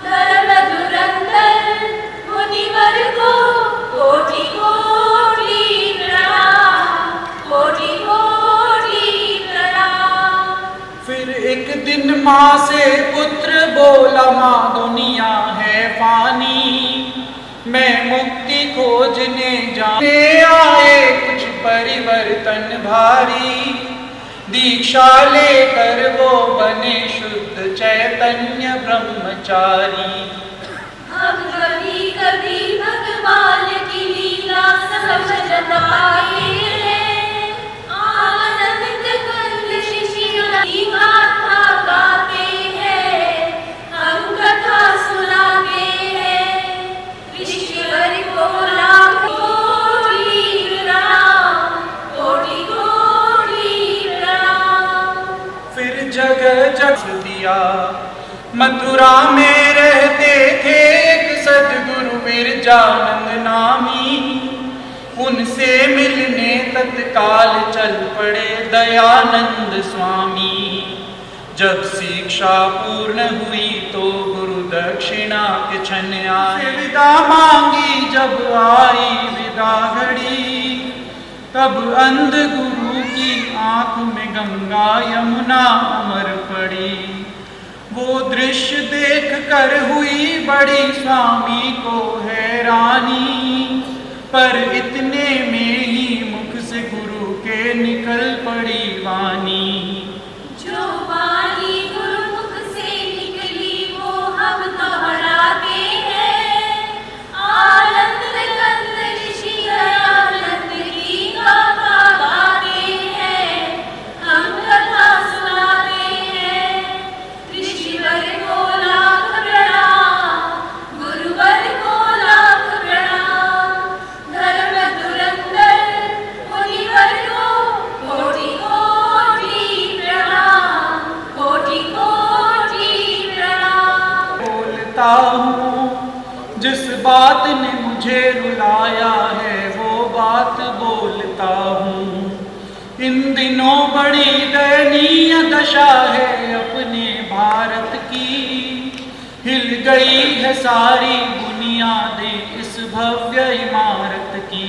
धर्म धुरंधर मुनिवर को कोटि कोटि प्रणाम, कोटि कोटि प्रणाम। फिर एक दिन माँ से पुत्र बोला, माँ दुनिया है फानी, मैं मुक्ति खोजने जाने आए कुछ परिवर्तन भारी। दीक्षा लेकर वो बने शुद्ध चैतन्य ब्रह्मचारी। हम कभी कभी भगवान की लीला समझ न पाए हैं। आनंद कंद शिशिर की गाथा गाते हैं, हम कथा सुनाते हैं। ऋषिवर को लाख कोटि प्रणाम, कोटि कोटि प्रणाम। फिर जगह जग दिया, मथुरा में रहते थे एक सद्गुरु बिरजानंद नामी। उनसे मिलने तत्काल चल पड़े दयानंद स्वामी। जब शिक्षा पूर्ण हुई तो गुरु दक्षिणा के क्षण आए। विदा मांगी जब आई विदा घड़ी, तब अंध गुरु की आंख में गंगा यमुना अमर पड़ी। वो दृश्य देख कर हुई बड़ी स्वामी को हैरानी, पर इतने में ही मुख से गुरु के निकल पड़ी वाणी। जो वाणी गुरुमुख से निकली वो हम दोहराते हैं। आनंद कंद ऋषि दयानंद की गाथा गाते हैं, हम कथा सुनाते हैं। ऋषिवर को लाख प्रणाम, गुरुवर को लाख प्रणाम। धर्म धुरंधर मुनिवर को कोटि कोटि प्रणाम, कोटि कोटि प्रणाम। बोलता हूँ जिस बात ने मुझे रुलाया है वो बात बोलता हूँ। इन दिनों बड़ी दयनीय दशा है अपने भारत की। हिल गई है सारी बुनियादें इस भव्य इमारत की।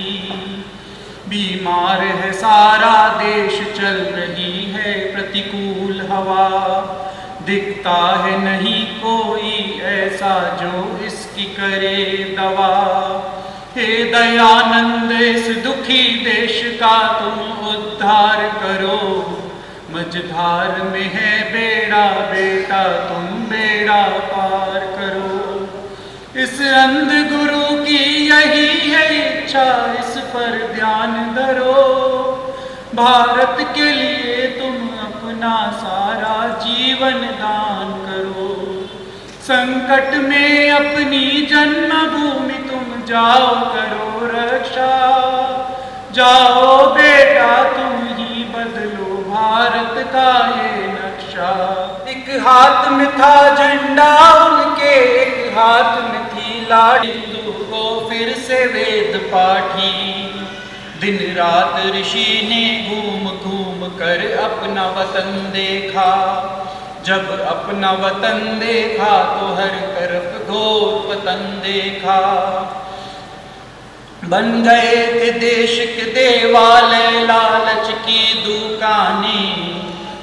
बीमार है सारा देश, चल रही है प्रतिकूल हवा। दिखता है नहीं कोई ऐसा जो इसकी करे दवा। हे दयानंद इस दुखी देश का तुम उद्धार करो। मझधार में है बेड़ा बेटा, तुम बेड़ा पार करो। इस अंध गुरु की यही है इच्छा, इस पर ध्यान धरो। भारत के लिए तुम अपना सारा जीवन दान करो। संकट में अपनी जन्मभूमि तुम जाओ करो रक्षा। जाओ बेटा तुम ही बदलो भारत का ये नक्शा। एक हाथ में था झंडा उनके, एक हाथ में थी लाठी। हिंदू को फिर से वेद पाठी। दिन रात ऋषि ने घूम घूम कर अपना वतन देखा। जब अपना वतन देखा तो हर तरफ घोर पतन देखा। बन गए थे देश के देवालय लालच की दुकानें।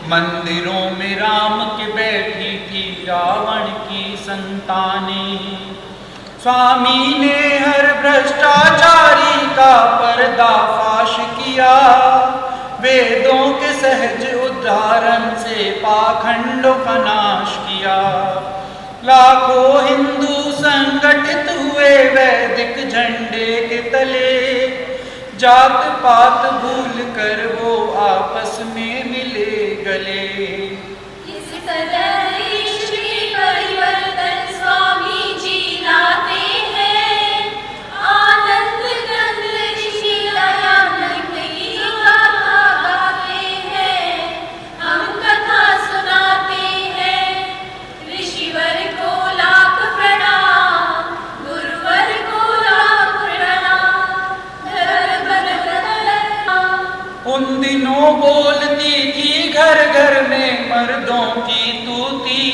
मंदिरों में राम के बैठी थी रावण की संतानें। स्वामी ने हर भ्रष्टाचारी का पर्दाफाश किया। वेदों के सहज उदाहरण से पाखंडों का नाश किया। लाखों हिंदू संगठित हुए वैदिक झंडे के तले। जात पात भूल कर वो आपस में मिले गले। इस तरह ईश्वरी परिवर्तन उन दिनों बोलती थी घर घर में मर्दों की तूती,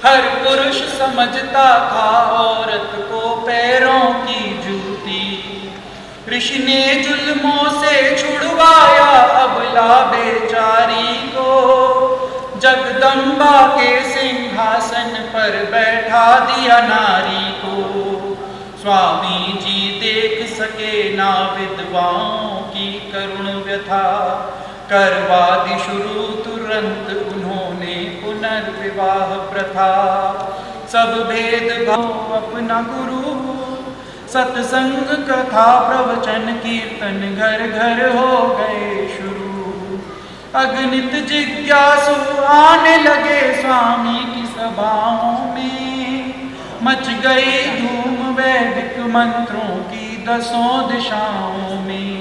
हर पुरुष समझता था औरत को पैरों की जूती। ऋषि ने जुल्मों से छुड़वाया अबला बेचारी को, जगदम्बा के सिंहासन पर बैठा दिया नारी को। स्वामी जी देख सके ना विधवाओं की करुण व्यथा, करवा दी शुरू तुरंत उन्होंने पुनर्विवाह प्रथा। सब भेदभाव अपना गुरु, सत्संग कथा प्रवचन कीर्तन घर घर हो गए शुरू। अगणित जिज्ञासु आने लगे स्वामी की सभाओं में, मच गई धूम वैदिक मंत्रों की 10 दिशाओं में।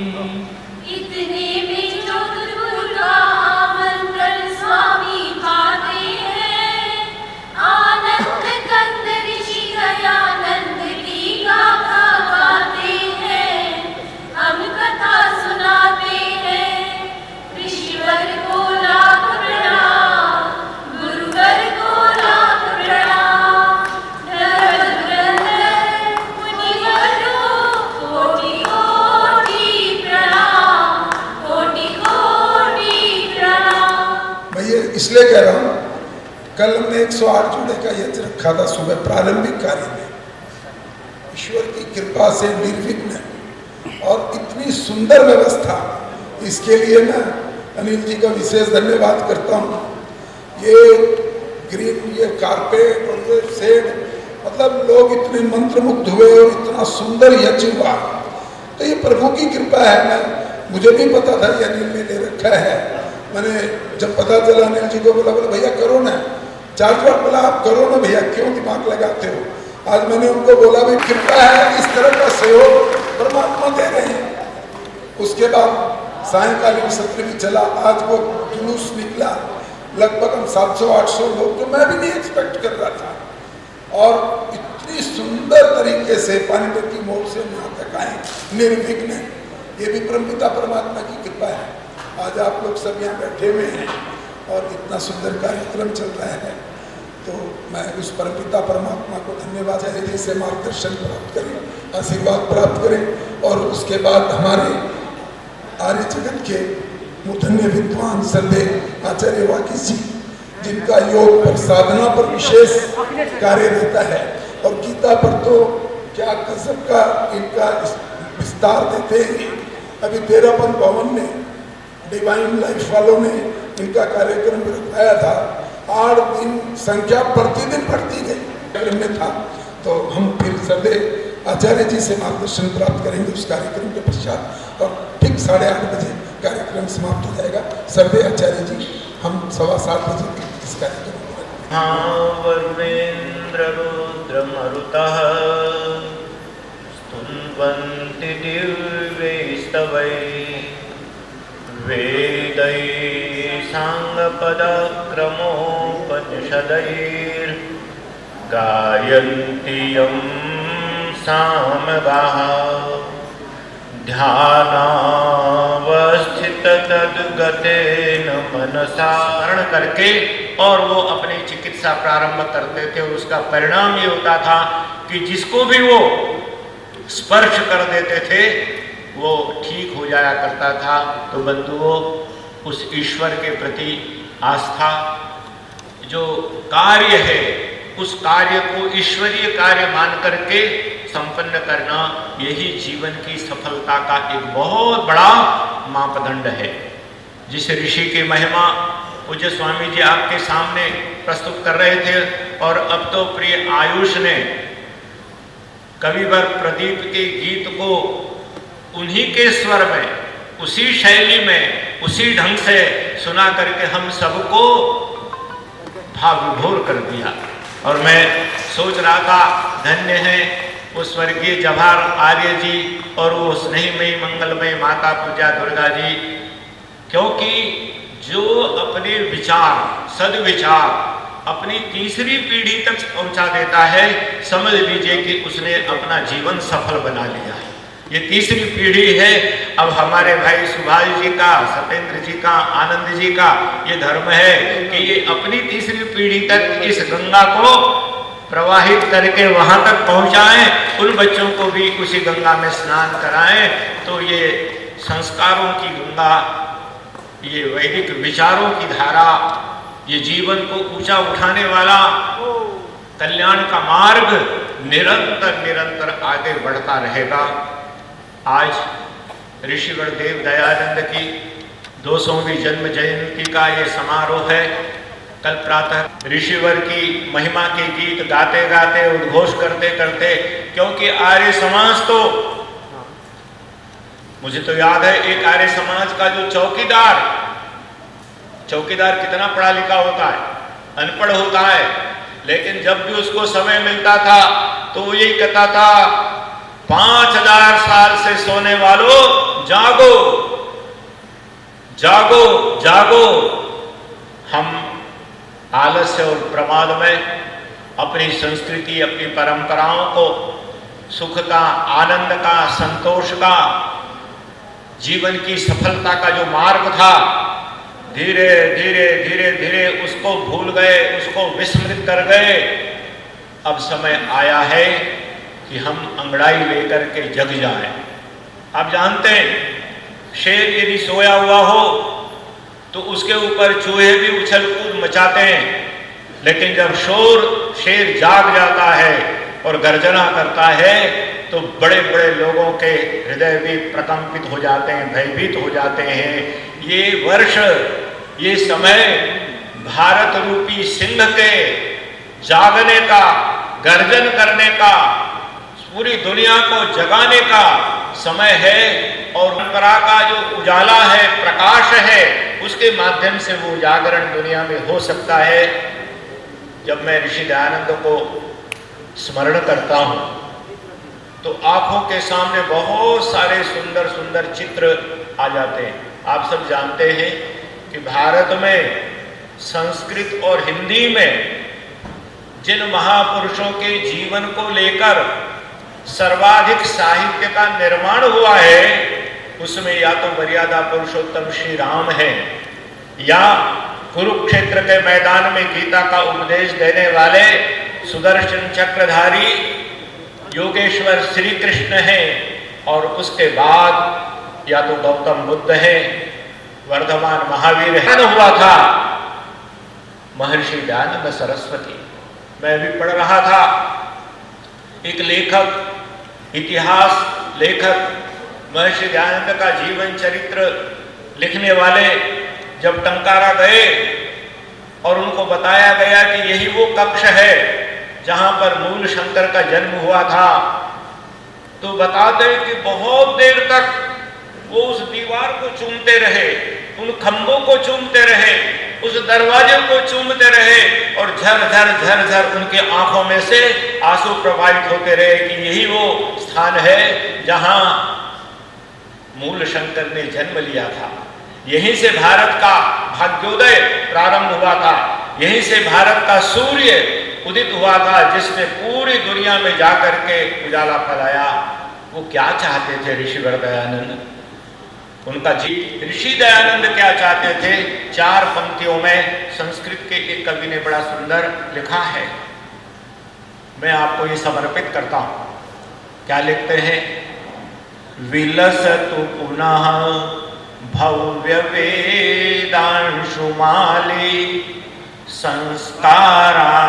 इतने में जोधपुर का आमंत्रण स्वामी पाते हैं, आनंद कंद ऋषि दयानंद की गाथा गाते हैं। हम कथा सुनाते हैं, ऋषिवर को लाख प्रणाम, गुरुवर को लाख प्रणाम। मुनिवरों कोटि कोटि प्रणाम, कोटि कोटि प्रणाम। मैं ये इसलिए कह रहा हूँ, कल हमने 108 जोड़े का यज्ञ रखा था सुबह प्रारंभिक कार्य में। ईश्वर की कृपा से निर्विघ्न और इतनी सुंदर व्यवस्था, इसके लिए मैं अनिल जी का विशेष धन्यवाद करता हूँ। ये ग्रीन, ये कारपेट और ये शेड, मतलब लोग इतने मंत्रमुग्ध हुए और इतना सुंदर यज्ञ हुआ, तो ये प्रभु की कृपा है। मुझे भी पता था ये अनिल ने ले रखा है। मैंने जब पता चला अनिल जी को बोला भैया करो ना, 4 बार बोला आप करो ना भैया, क्यों दिमाग लगाते हो। आज मैंने उनको बोला भाई कृपा है, इस तरह का सहयोग परमात्मा दे रहे हैं। उसके बाद सायंकालीन सत्र भी चला। आज वो जुलूस निकला, लगभग हम 700-800 लोग, जो मैं भी नहीं एक्सपेक्ट कर रहा था। और इतनी सुंदर तरीके से पानीपत की मोड़ से यहाँ तक आए निर्विघ्न, ये भी परमपिता परमात्मा की कृपा है। आज आप लोग सब यहाँ बैठे हुए हैं और इतना सुंदर कार्यक्रम चल रहा है, तो मैं उस परमपिता परमात्मा को धन्यवाद है, से मार्गदर्शन प्राप्त करें, आशीर्वाद प्राप्त करें। और उसके बाद हमारे आर्य जगत के मूर्धन्य विद्वान सर्वे आचार्य वाकी जी, जिनका योग पर साधना पर विशेष कार्य रहता है, और गीता पर तो क्या गजब का इनका विस्तार देते हैं। अभी 13 भवन में डिवाइन लाइफ वालों ने इनका कार्यक्रम रखाया था। 8 दिन संख्या प्रतिदिन बढ़ती गई कार्यक्रम में था। तो हम फिर सर्वे आचार्य जी से मार्गदर्शन प्राप्त करेंगे उस कार्यक्रम के पश्चात, और ठीक 8:30 बजे कार्यक्रम समाप्त हो जाएगा। सर्वे आचार्य जी, हम 7:15 बजे इस कार्यक्रम को वरुणेन्द्र रुद्र मरुतः स्तुन्वन्ति दिव्यैस्तवैः, वेदैः साङ्गपदक्रमोपनिषदैर्गायन्ति यं सामगाः, ध्यानावस्थिततद्गतेन मनसा स्मरण करके और वो अपनी चिकित्सा प्रारंभ करते थे। और उसका परिणाम ये होता था कि जिसको भी वो स्पर्श कर देते थे वो ठीक हो जाया करता था। तो बंधुओं, उस ईश्वर के प्रति आस्था, जो कार्य है उस कार्य को ईश्वरीय कार्य मान करके संपन्न करना, यही जीवन की सफलता का एक बहुत बड़ा मापदंड है। जिस ऋषि की महिमा पूज्य स्वामी जी आपके सामने प्रस्तुत कर रहे थे, और अब तो प्रिय आयुष ने कविवर प्रदीप के गीत को उन्हीं के स्वर में, उसी शैली में, उसी ढंग से सुना करके हम सबको भाव विभोर कर दिया। और मैं सोच रहा था धन्य है वो स्वर्गीय जवाहर आर्य जी और वो स्नेहमयी मंगलमयी माता पूजा दुर्गा जी, क्योंकि जो अपने विचार, सद्विचार अपनी तीसरी पीढ़ी तक पहुंचा देता है, समझ लीजिए कि उसने अपना जीवन सफल बना लिया है। ये तीसरी पीढ़ी है। अब हमारे भाई सुभाष जी का, सत्येंद्र जी का, आनंद जी का ये धर्म है कि ये अपनी तीसरी पीढ़ी तक इस गंगा को प्रवाहित करके वहां तक पहुंचाएं, उन बच्चों को भी उसी गंगा में स्नान कराएं। तो ये संस्कारों की गंगा, ये वैदिक विचारों की धारा, ये जीवन को ऊंचा उठाने वाला कल्याण का मार्ग निरंतर निरंतर आगे बढ़ता रहेगा। आज ऋषिवर देव दयानंद की 200वीं जन्म जयंती का ये समारोह है। कल प्रातः ऋषिवर की महिमा के गीत गाते गाते, उद्घोष करते करते, क्योंकि आर्य समाज तो, मुझे तो याद है एक आर्य समाज का जो चौकीदार कितना पढ़ा लिखा होता है, अनपढ़ होता है, लेकिन जब भी उसको समय मिलता था तो वो यही कहता था, 5000 साल से सोने वालों जागो जागो जागो। हम आलस्य और प्रमाद में अपनी संस्कृति, अपनी परंपराओं को, सुख का, आनंद का, संतोष का, जीवन की सफलता का जो मार्ग था, धीरे धीरे धीरे धीरे उसको भूल गए, उसको विस्मृत कर गए। अब समय आया है कि हम अंगड़ाई लेकर के जग जाएं। आप जानते हैं, शेर यदि सोया हुआ हो तो उसके ऊपर चूहे भी उछल कूद मचाते हैं, लेकिन जब शेर जाग जाता है और गर्जना करता है तो बड़े बड़े लोगों के हृदय भी प्रकंपित हो जाते हैं, भयभीत हो जाते हैं। ये वर्ष, ये समय भारत रूपी सिंह के जागने का, गर्जन करने का, पूरी दुनिया को जगाने का समय है। और परंपरा का जो उजाला है, प्रकाश है, उसके माध्यम से वो जागरण दुनिया में हो सकता है। जब मैं ऋषि दयानंद को स्मरण करता हूँ तो आंखों के सामने बहुत सारे सुंदर सुंदर चित्र आ जाते हैं। आप सब जानते हैं कि भारत में संस्कृत और हिंदी में जिन महापुरुषों के जीवन को लेकर सर्वाधिक साहित्य का निर्माण हुआ है, उसमें या तो मर्यादा पुरुषोत्तम श्री राम है, या कुरुक्षेत्र के मैदान में गीता का उपदेश देने वाले सुदर्शन चक्रधारी योगेश्वर श्री कृष्ण हैं, और उसके बाद या तो गौतम बुद्ध है, वर्धमान महावीर है। हुआ था महर्षि दयानंद सरस्वती। मैं भी पढ़ रहा था, एक लेखक, इतिहास लेखक, महर्षि दयानंद का जीवन चरित्र लिखने वाले जब टंकारा गए और उनको बताया गया कि यही वो कक्ष है जहां पर मूल शंकर का जन्म हुआ था, तो बताते कि बहुत देर तक वो उस दीवार को चूमते रहे, उन खंभों को चूमते रहे, उस दरवाजे को चूमते रहे, और झर झर उनके आंखों में से आंसू प्रवाहित होते रहे कि यही वो स्थान है जहां मूल शंकर ने जन्म लिया था। यहीं से भारत का भाग्योदय प्रारंभ हुआ था, यहीं से भारत का सूर्य उदित हुआ था, जिसने पूरी दुनिया में जाकर के उजाला फैलाया। वो क्या चाहते थे ऋषिवर दयानंद? उनका ऋषि दयानंद क्या चाहते थे? 4 पंक्तियों में संस्कृत के एक कवि ने बड़ा सुंदर लिखा है, मैं आपको ये समर्पित करता हूं। क्या लिखते हैं? विलसतु पुनः भव्य वेदांशुमाली संस्काराणां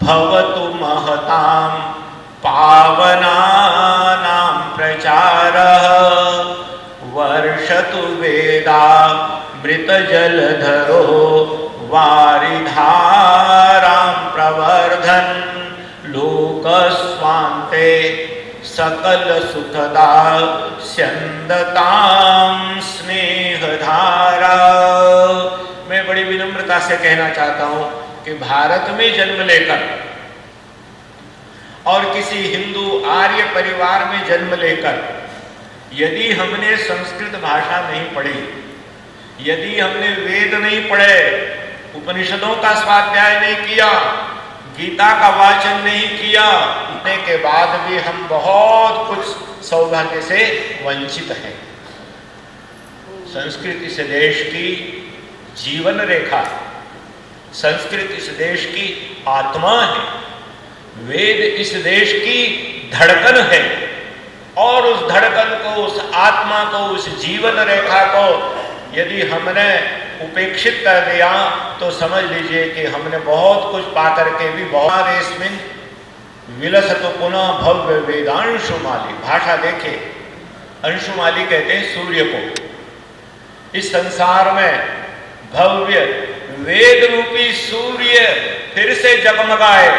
भवतु महतां पावनानां प्रचारः वर्षतु वेदामृतजलधरो वारिधारां प्रवर्धन् लोकस्वान्ते सकल सुखदा स्यन्दतां स्नेहधारा। मैं बड़ी विनम्रता से कहना चाहता हूं कि भारत में जन्म लेकर और किसी हिंदू आर्य परिवार में जन्म लेकर यदि हमने संस्कृत भाषा नहीं पढ़ी, यदि हमने वेद नहीं पढ़े, उपनिषदों का स्वाध्याय नहीं किया, गीता का वाचन नहीं किया, मानने के बाद भी हम बहुत कुछ सौभाग्य से वंचित हैं। संस्कृत इस देश की जीवन रेखा है, संस्कृत इस देश की आत्मा है, वेद इस देश की धड़कन है, और उस धड़कन को, उस आत्मा को, उस जीवन रेखा को यदि हमने उपेक्षित कर दिया तो समझ लीजिए कि हमने बहुत कुछ पाकर के भी बहुत रेस्मिन विलसत पुनः भव्य वेदांशुमाली। भाषा देखे, अंशुमाली कहते हैं सूर्य को। इस संसार में भव्य वेद रूपी सूर्य फिर से जगमगाए,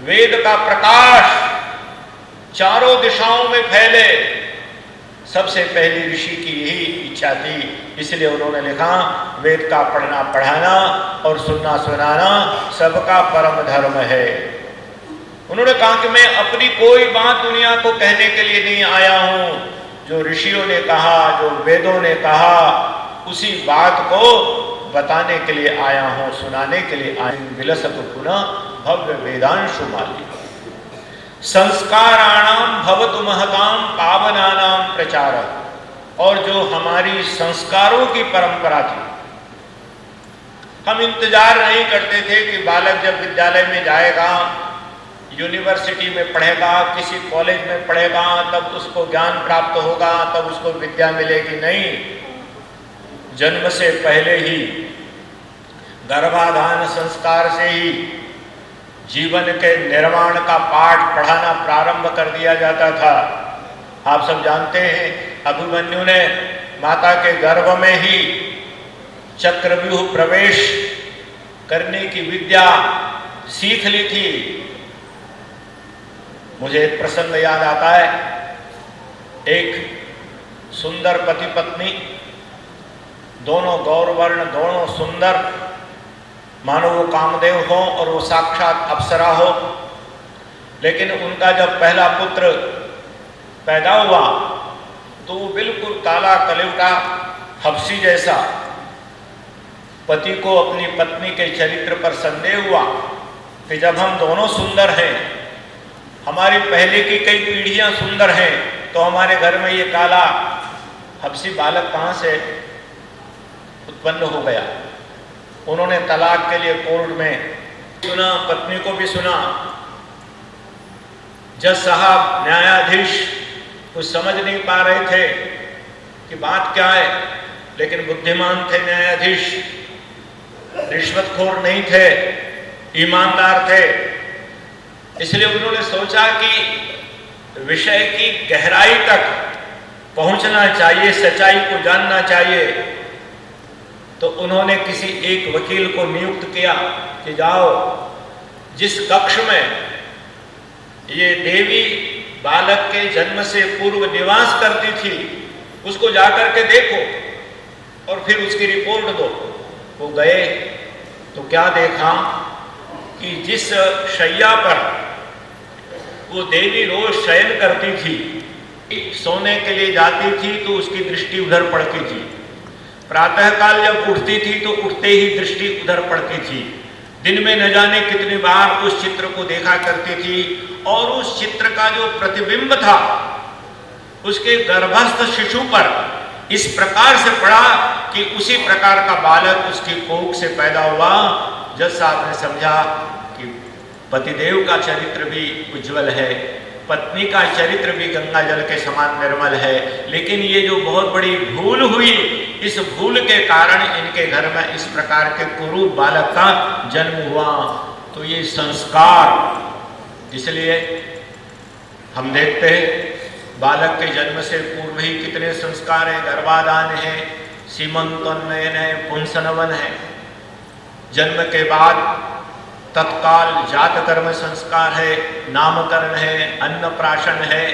वेद का प्रकाश चारों दिशाओं में फैले। सबसे पहली ऋषि की यही इच्छा थी, इसलिए उन्होंने लिखा वेद का पढ़ना पढ़ाना और सुनना सुनाना सबका परम धर्म है। उन्होंने कहा कि मैं अपनी कोई बात दुनिया को कहने के लिए नहीं आया हूं, जो ऋषियों ने कहा, जो वेदों ने कहा, उसी बात को बताने के लिए आया हूं, सुनाने के लिए आया। विलसतु पुनः भव्य वेदांशुमाली। संस्काराणाम भवतु महताम पावनानाम प्रचार। और जो हमारी संस्कारों की परंपरा थी, हम इंतजार नहीं करते थे कि बालक जब विद्यालय में जाएगा, यूनिवर्सिटी में पढ़ेगा, किसी कॉलेज में पढ़ेगा, तब उसको ज्ञान प्राप्त होगा, तब उसको विद्या मिलेगी। नहीं, जन्म से पहले ही गर्भाधान संस्कार से ही जीवन के निर्माण का पाठ पढ़ाना प्रारंभ कर दिया जाता था। आप सब जानते हैं, अभिमन्यु ने माता के गर्भ में ही चक्रव्यूह प्रवेश करने की विद्या सीख ली थी। मुझे एक प्रसंग याद आता है। एक सुंदर पति पत्नी, दोनों गौरवर्ण, दोनों सुंदर, मानो वो कामदेव हो और वो साक्षात अप्सरा हो। लेकिन उनका जब पहला पुत्र पैदा हुआ तो वो बिल्कुल काला कलौटा हबसी जैसा। पति को अपनी पत्नी के चरित्र पर संदेह हुआ कि जब हम दोनों सुंदर हैं, हमारी पहले की कई पीढ़ियां सुंदर हैं, तो हमारे घर में ये काला हबसी बालक कहाँ से उत्पन्न हो गया। उन्होंने तलाक के लिए कोर्ट में सुना, पत्नी को भी सुना। जज साहब, न्यायाधीश कुछ समझ नहीं पा रहे थे कि बात क्या है, लेकिन बुद्धिमान थे न्यायाधीश, रिश्वतखोर नहीं थे, ईमानदार थे। इसलिए उन्होंने सोचा कि विषय की गहराई तक पहुंचना चाहिए, सच्चाई को जानना चाहिए। तो उन्होंने किसी एक वकील को नियुक्त किया कि जाओ, जिस कक्ष में ये देवी बालक के जन्म से पूर्व निवास करती थी, उसको जाकर के देखो और फिर उसकी रिपोर्ट दो। वो गए तो क्या देखा कि जिस शैया पर वो देवी रोज शयन करती थी, सोने के लिए जाती थी तो उसकी दृष्टि उधर पड़ती थी। प्रातःकाल जब उठती थी तो उठते ही दृष्टि उधर पड़ती थी। दिन में न जाने कितनी बार उस चित्र को देखा करती थी, और उस चित्र का जो प्रतिबिंब था उसके गर्भस्थ शिशु पर इस प्रकार से पड़ा कि उसी प्रकार का बालक उसकी कोख से पैदा हुआ। जज साहब ने समझा कि पतिदेव का चरित्र भी उज्जवल है, पत्नी का चरित्र भी गंगा जल के समान निर्मल है, लेकिन ये जो बहुत बड़ी भूल हुई, इस भूल के कारण इनके घर में इस प्रकार के कुरूप बालक का जन्म हुआ। तो ये संस्कार, इसलिए हम देखते हैं बालक के जन्म से पूर्व ही कितने संस्कार हैं। गर्भाधान है, सीमंतोन्नयन है, पुंसनवन है। जन्म के बाद तत्काल जात कर्म संस्कार है, नामकरण है, अन्नप्राशन है,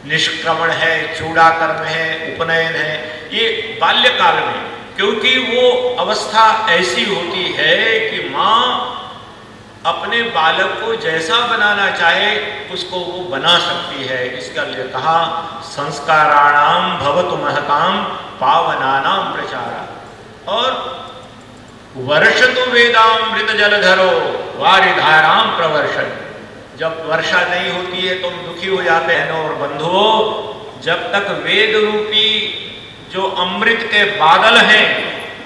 निष्क्रमण है, चूड़ाकर्म है, उपनयन है। ये बाल्यकाल में, क्योंकि वो अवस्था ऐसी होती है कि माँ अपने बालक को जैसा बनाना चाहे उसको वो बना सकती है। इसका लिए कहा संस्काराणाम भवतु महताम पावनानाम प्रचारा। और वर्षतु वेदामृत जलधरो वारिधाराम प्रवर्षण। जब वर्षा नहीं होती है तो हम दुखी हो जाते हैं। और बंधुओं, जब तक वेद रूपी जो अमृत के बादल हैं,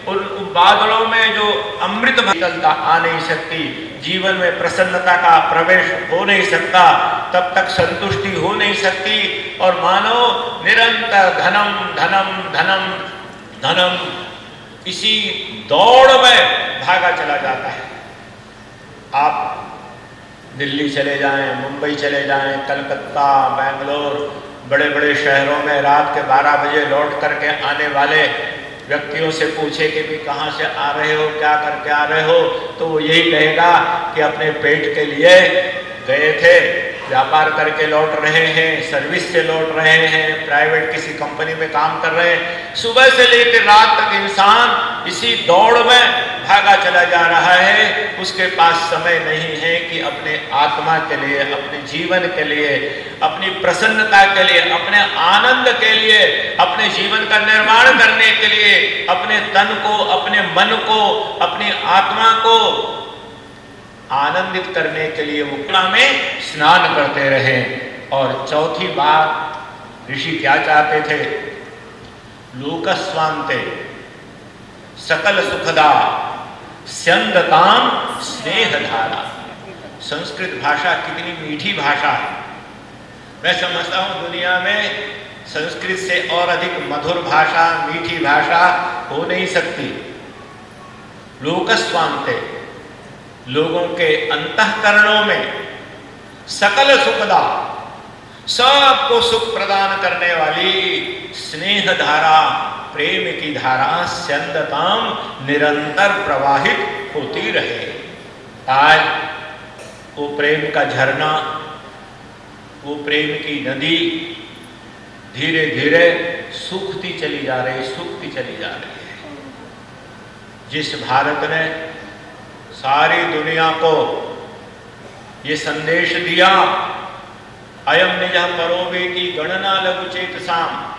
उन बादलों में जो अमृत निकलता आ नहीं सकती, जीवन में प्रसन्नता का प्रवेश हो नहीं सकता, तब तक संतुष्टि हो नहीं सकती। और मानव निरंतर धनम धनम धनम धनम इसी दौड़ में भागा चला जाता है। आप दिल्ली चले जाएं, मुंबई चले जाएं, कलकत्ता, बेंगलोर, बड़े बड़े शहरों में रात के 12 बजे लौट करके आने वाले व्यक्तियों से पूछे कि भी कहाँ से आ रहे हो, क्या करके आ रहे हो, तो वो यही कहेगा कि अपने पेट के लिए गए थे, व्यापार करके लौट रहे हैं, सर्विस से लौट रहे हैं, प्राइवेट किसी कंपनी में काम कर रहे हैं। सुबह से लेकर रात तक इंसान इसी दौड़ में भागा चला जा रहा है। उसके पास समय नहीं है कि अपने आत्मा के लिए, अपने जीवन के लिए, अपनी प्रसन्नता के लिए, अपने आनंद के लिए, अपने जीवन का निर्माण करने के लिए, अपने तन को, अपने मन को, अपनी आत्मा को आनंदित करने के लिए वो गंगा में स्नान करते रहे। और चौथी बात ऋषि क्या चाहते थे? लोकस्वान्ते सकल सुखदा स्यंदताम स्नेहधारा। संस्कृत भाषा कितनी मीठी भाषा है। मैं समझता हूं दुनिया में संस्कृत से और अधिक मधुर भाषा, मीठी भाषा हो नहीं सकती। लोकस्वान्ते, लोगों के अंतःकरणों में सकल सुखदा, सबको सुख प्रदान करने वाली स्नेह धारा, प्रेम की धारा स्यंदताम निरंतर प्रवाहित होती रहे। आज वो प्रेम का झरना, वो प्रेम की नदी धीरे धीरे सूखती चली जा रही, सूखती चली जा रही है। जिस भारत ने सारी दुनिया को ये संदेश दिया, अयम निज परोवेति गणना लघु चेतसाम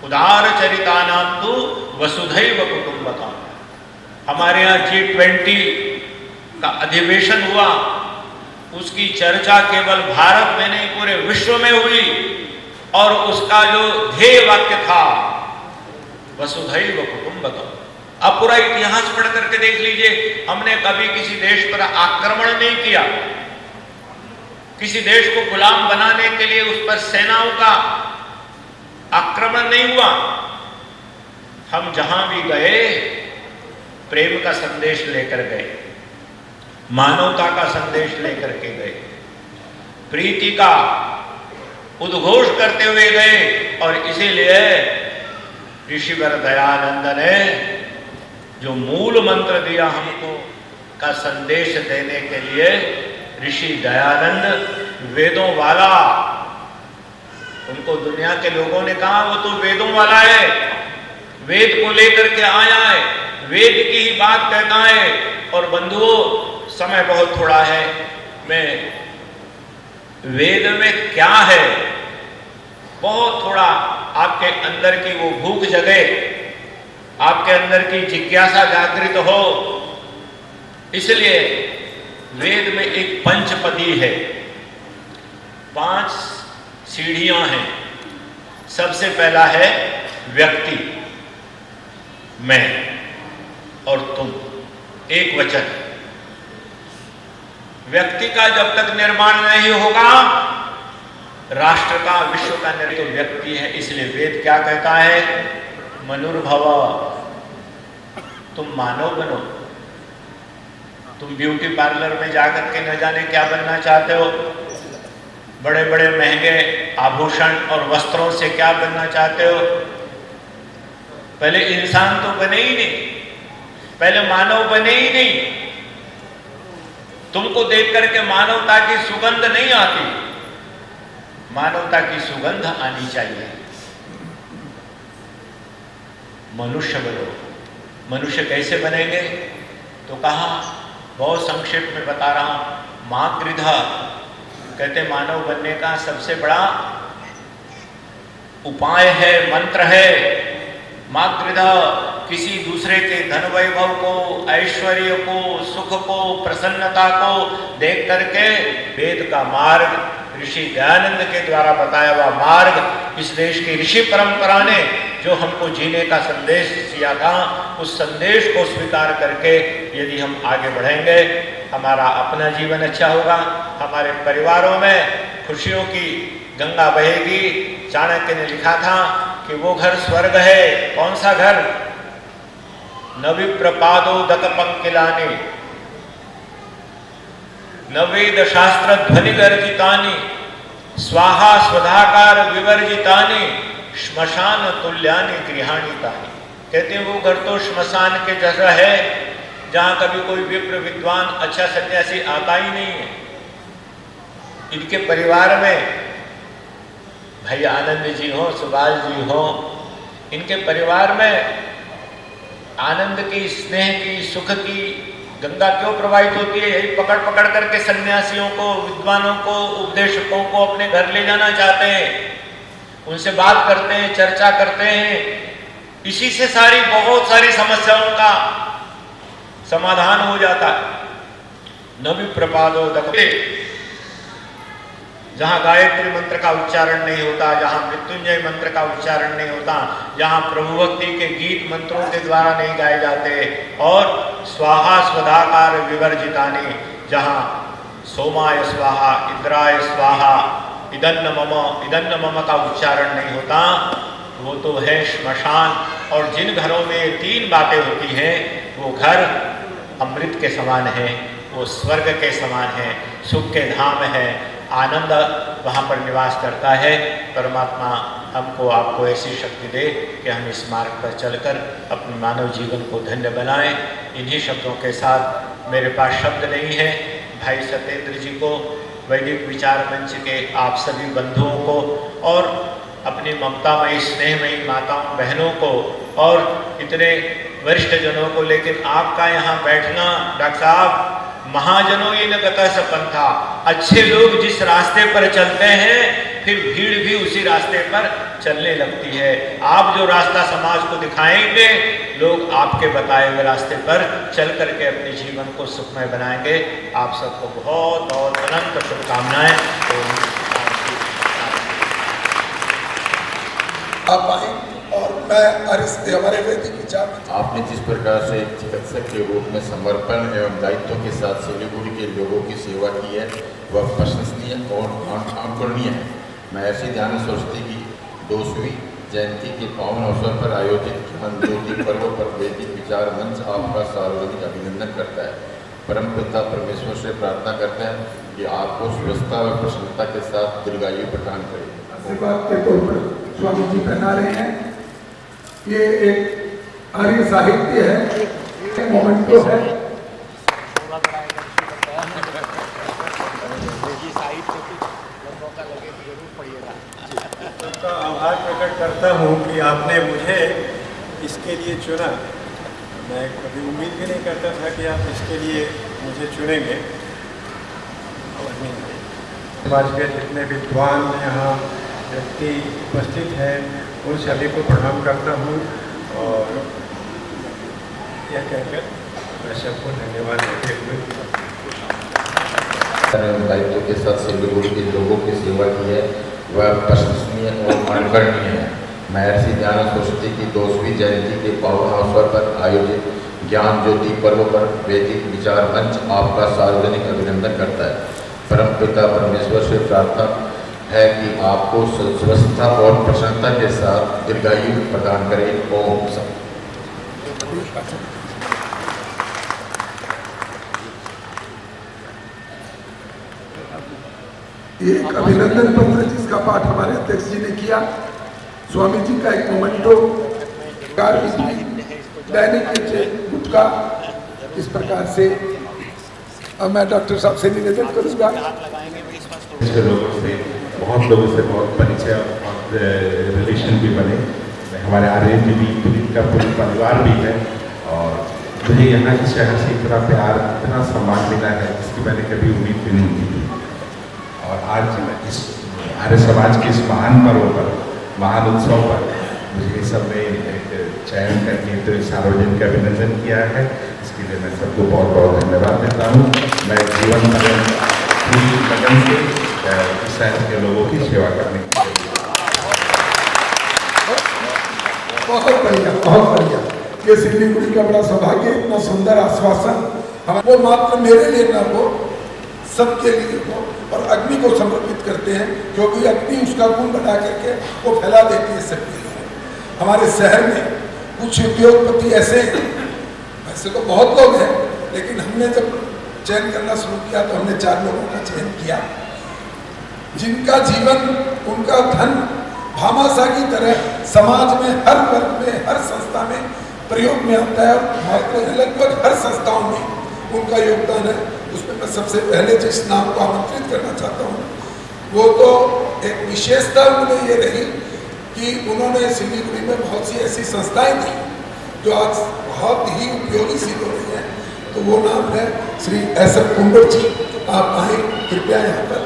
उदार चरितानाम तु वसुधैव कुटुंबकम। हमारे यहाँ G20 का अधिवेशन हुआ, उसकी चर्चा केवल भारत में नहीं पूरे विश्व में हुई, और उसका जो ध्येय वाक्य था वसुधैव कुटुंबकम। अब पूरा इतिहास पढ़ करके देख लीजिए, हमने कभी किसी देश पर आक्रमण नहीं किया, किसी देश को गुलाम बनाने के लिए उस पर सेनाओं का आक्रमण नहीं हुआ। हम जहां भी गए प्रेम का संदेश लेकर गए, मानवता का संदेश लेकर के गए, प्रीति का उद्घोष करते हुए गए। और इसीलिए ऋषिवर दयानंद ने जो मूल मंत्र दिया हमको का संदेश देने के लिए, ऋषि दयानंद वेदों वाला, उनको दुनिया के लोगों ने कहा वो तो वेदों वाला है, वेद को लेकर के आया है, वेद की ही बात कहता है। और बंधुओं, समय बहुत थोड़ा है, मैं वेद में क्या है बहुत थोड़ा आपके अंदर की वो भूख जगे, आपके अंदर की जिज्ञासा जागृत हो। इसलिए वेद में एक पंचपदी है, 5 सीढ़ियां हैं। सबसे पहला है व्यक्ति, मैं और तुम, एक वचन। व्यक्ति का जब तक निर्माण नहीं होगा, राष्ट्र का, विश्व का निर्माण तो व्यक्ति है। इसलिए वेद क्या कहता है? मनुर्भव, तुम मानव बनो। तुम ब्यूटी पार्लर में जाकर के न जाने क्या बनना चाहते हो, बड़े बड़े महंगे आभूषण और वस्त्रों से क्या बनना चाहते हो? पहले इंसान तो बने ही नहीं, पहले मानव बने ही नहीं। तुमको देख करके मानवता की सुगंध नहीं आती, मानवता की सुगंध आनी चाहिए। मनुष्य बनो। मनुष्य कैसे बनेंगे? तो कहा, बहुत संक्षेप में बता रहा हूं। मातृधा कहते मानव बनने का सबसे बड़ा उपाय है, मंत्र है। मातृधा किसी दूसरे के धन वैभव को, ऐश्वर्य को, सुख को, प्रसन्नता को देख करके वेद का मार्ग, ऋषि दयानंद के द्वारा बताया हुआ मार्ग, इस देश की ऋषि परंपरा ने जो हमको जीने का संदेश दिया था, उस संदेश को स्वीकार करके यदि हम आगे बढ़ेंगे, हमारा अपना जीवन अच्छा होगा, हमारे परिवारों में खुशियों की गंगा बहेगी। चाणक्य ने लिखा था कि वो घर स्वर्ग है। कौन सा घर? नविप्रपादो दक पंकिलानी, नवेद शास्त्र ध्वनि गर्जितानी, स्वाहा स्वधाकार विवर्जितानी, श्मशान तुल्यानि गृहाणि तानि। कहते हैं वो घर तो श्मशान के जैसा है, जहां कभी कोई विप्र विद्वान अच्छा सन्यासी आता ही नहीं है। इनके परिवार में भाई आनंद जी हो, सुभाष जी हो, इनके परिवार में आनंद की, स्नेह की, सुख की गंगा क्यों प्रवाहित होती है? यही पकड़ पकड़ करके सन्यासियों को, विद्वानों को, उपदेशकों को अपने घर ले जाना चाहते हैं, उनसे बात करते हैं, चर्चा करते हैं। इसी से बहुत सारी समस्याओं का समाधान हो जाता है। नवी प्रपादो दक्ते, जहां गायत्री मंत्र का उच्चारण नहीं होता, जहां मृत्युंजय मंत्र का उच्चारण नहीं होता, जहां प्रभु भक्ति के गीत मंत्रों के द्वारा नहीं गाए जाते, और स्वाहा स्वधाकार विवर्जितानि, जहां सोमाय स्वाहा, इंद्राय स्वाहा, इदन्न मम का उच्चारण नहीं होता, वो तो है श्मशान। और जिन घरों में 3 बातें होती हैं, वो घर अमृत के समान है, वो स्वर्ग के समान है, सुख के धाम है, आनंद वहाँ पर निवास करता है। परमात्मा हमको, आपको ऐसी शक्ति दे कि हम इस मार्ग पर चलकर अपने मानव जीवन को धन्य बनाएं। इन्हीं शब्दों के साथ, मेरे पास शब्द नहीं है, भाई सत्येंद्र जी को, वैदिक विचार मंच के आप सभी बंधुओं को, और अपनी ममतामयी स्नेहमयी माताओं बहनों को, और इतने वरिष्ठ जनों को, लेकिन आपका यहाँ बैठना डॉक्टर साहब, महाजनों ये न गता सपंथा, अच्छे लोग जिस रास्ते पर चलते हैं, फिर भीड़ भी उसी रास्ते पर चलने लगती है। आप जो रास्ता समाज को दिखाएंगे, लोग आपके बताए हुए रास्ते पर चल करके अपने जीवन को सुखमय बनाएंगे। आप सबको बहुत बहुत अनंत शुभकामनाएं। आप आए और मैं हमारे वैदिक विचार में, आपने जिस प्रकार से एक चिकित्सक के रूप में समर्पण एवं दायित्व के साथ सिलीगुड़ी के लोगों की सेवा की है, वह प्रशंसनीय और अनुकरणीय है। मैं ऐसी ध्यान सरस्वती की 200वीं जयंती के पावन अवसर पर आयोजित ज्ञान ज्योति पर्व पर वैदिक विचार मंच आपका सार्वजनिक अभिनंदन करता है। परम पिता परमेश्वर से प्रार्थना करते हैं कि आपको स्वस्थता व प्रसन्नता के साथ दीर्घायु प्रदान करें। आशीर्वाद के तौर पर स्वामी जी पहना रहे हैं। ये एक आर्य साहित्य है, मोमेंटो है। तो आभार प्रकट करता हूँ कि आपने मुझे इसके लिए चुना। मैं कभी उम्मीद भी नहीं करता था कि आप इसके लिए मुझे चुनेंगे। समाज के जितने विद्वान यहाँ व्यक्ति उपस्थित हैं, उन सभी को प्रणाम करता हूँ, और यह कहकर मैं सबको धन्यवाद देते हुए दायित्व के साथ सिलीगुड़ी के लोगों की सेवा की है, वह प्रशंसनीय और अनुकरणीय है। महर्षि ज्ञान सरस्वती की 200वीं जयंती के पावन अवसर पर आयोजित ज्ञान ज्योति पर्व पर वैदिक विचार मंच आपका सार्वजनिक अभिनंदन करता है। परम पिता परमेश्वर से प्रार्थना है कि आपको स्वस्थता और प्रसन्नता के साथ दीर्घायु प्रदान करें। ओम शांति। ये एक अभिनंदन पत्र जिसका पाठ हमारे अध्यक्ष जी ने किया, स्वामी जी का एक मोमेंटो, दैनिक गुटका, इस प्रकार से। अब मैं डॉक्टर साहब से निवेदन करूँगा। बहुत लोगों से बहुत परिचय और रिलेशन भी बने। हमारे आर्य जी भी, का पूरा परिवार भी है, और मुझे यहाँ के शहर से इतना प्यार, इतना सम्मान मिला है जिसकी मैंने कभी उम्मीद भी नहीं की। और आज इस आर्य समाज के इस महान पर्व पर, महान उत्सव पर मुझे सबने एक चयन करके तो सार्वजनिक अभिनंदन किया है, इसके लिए मैं सबको बहुत बहुत धन्यवाद देता हूँ। मैं जीवन भर पूरी लगन से इस शहर के लोगों की सेवा करने की बहुत बढ़िया, बहुत बढ़िया। ये सिल्लीगुड़ी का बड़ा सौभाग्य, इतना सुंदर आश्वासन वो मात्र मेरे लिए ना हो, सबके लिए हो, और अग्नि को समर्पित करते हैं, क्योंकि अग्नि उसका गुण बढ़ा करके वो फैला देती है सबके लिए। हमारे शहर में कुछ उद्योगपति ऐसे हैं, ऐसे तो बहुत लोग हैं, लेकिन हमने जब चयन करना शुरू किया तो हमने 4 लोगों का चयन किया, जिनका जीवन, उनका धन भामाशाह की तरह समाज में हर वर्ग में, हर संस्था में प्रयोग में आता है, और लगभग हर संस्थाओं में उनका योगदान है। उसमें मैं सबसे पहले जिस नाम को आमंत्रित करना चाहता हूँ, वो तो एक विशेषता उन्हें ये रही कि उन्होंने सिल्लीगुड़ी में बहुत सी ऐसी संस्थाएं थी जो आज बहुत ही उपयोगी सिद्ध हो रही हैं। तो वो नाम है श्री एसएफ कुंवर जी। आप आए कृपया यहाँ पर।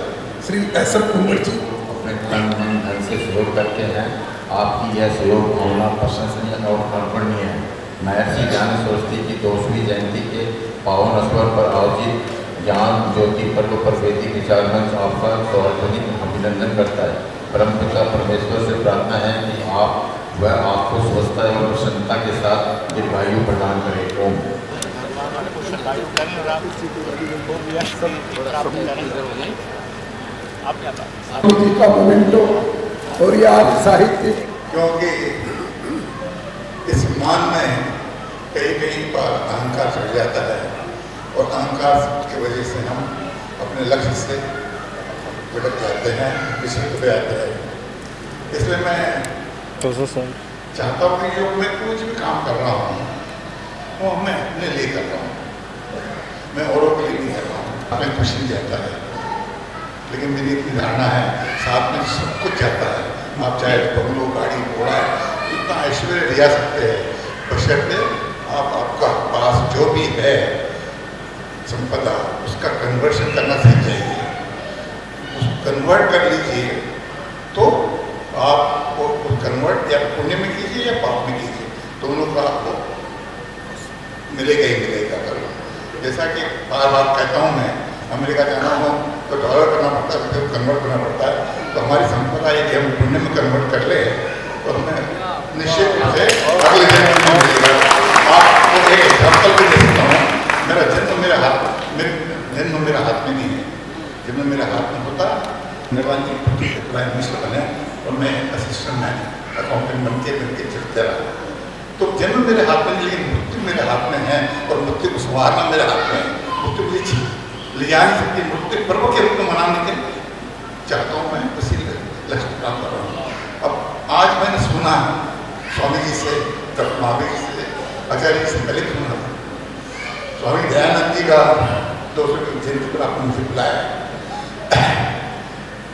श्री एसएफ कुंवर जी अपने तन मन धन से सहयोग करते हैं। आपकी यह सहयोग भावना प्रशंसनीय और अर्पणीय है। महर्षि ज्ञान सरस्वती की 200वीं जयंती के पावन अवसर पर आयोजित ज्ञान ज्योति पर्व पर वैदिक विचार मंच आपका सार्वजनिक अभिनंदन करता है। परमपिता परमेश्वर से प्रार्थना है कि वह आपको स्वस्थता एवं प्रसन्नता के साथ दीर्घायु प्रदान करे। ओम। जी का मोमेंटो और ये आप साहित्य, क्योंकि इस मान में कहीं पर अहंकार चढ़ जाता है, और अहंकार की वजह से हम अपने लक्ष्य से भटक जाते हैं, विचलित हो जाते हैं। इसलिए मैं चाहता हूँ कि जो मैं कुछ भी काम कर रहा हूँ वो मैं अपने लिए कर रहा हूँ, मैं औरों के लिए नहीं कर रहा हूँ। हमें कुछ नहीं जाता है, लेकिन मेरी इतनी धारणा है साथ में सब कुछ जाता है। आप चाहे बंगलो, गाड़ी, घोड़ा, इतना ऐश्वर्य ले जा सकते हैं, बशर्ते आपका पास जो भी है संपदा, उसका कन्वर्शन करना सीख जाइए। उसको कन्वर्ट कर लीजिए तो आपको कन्वर्ट या पुण्य में कीजिए या पाप में कीजिए, दोनों का आपको मिलेगा ही मिलेगा। जैसा कि बार बार कहता हूँ, मैं अमेरिका जाना हो तो डॉलर करना पड़ता है, तो कन्वर्ट करना पड़ता है। तो हमारी संपदा यदि हम पुण्य में कन्वर्ट कर ले तो हमें निश्चित रूप से अगले जन्म में मिलेगा। आपको एक एग्जाम्पल भी दे सकता हूँ। मेरा जन्म मेरे हाथ में नहीं है। जन्म मेरे हाथ में होता, निर्वाणी प्राइम मिनिस्टर बने और मैं असिस्टेंट मैनेजर अकाउंटेंट बन के चलते रहा। तो जन्म मेरे हाथ में नहीं, लेकिन मृत्यु मेरे हाथ में है, और मृत्यु को संवारना मेरे हाथ में है। मृत्यु मुझे ले जा नहीं सकती। मृत्यु पर्व के रूप में मनाने के चाहता हूँ, मैं उसी लक्ष्य पर काम कर रहा हूँ। अब आज मैंने सुना स्वामी जी से, डॉक्टर महावीर जी से, आचार्य जी से पहले सुना स्वामी दयानंद जी का 200वीं जयंती पर आपने मुझे बुलाया।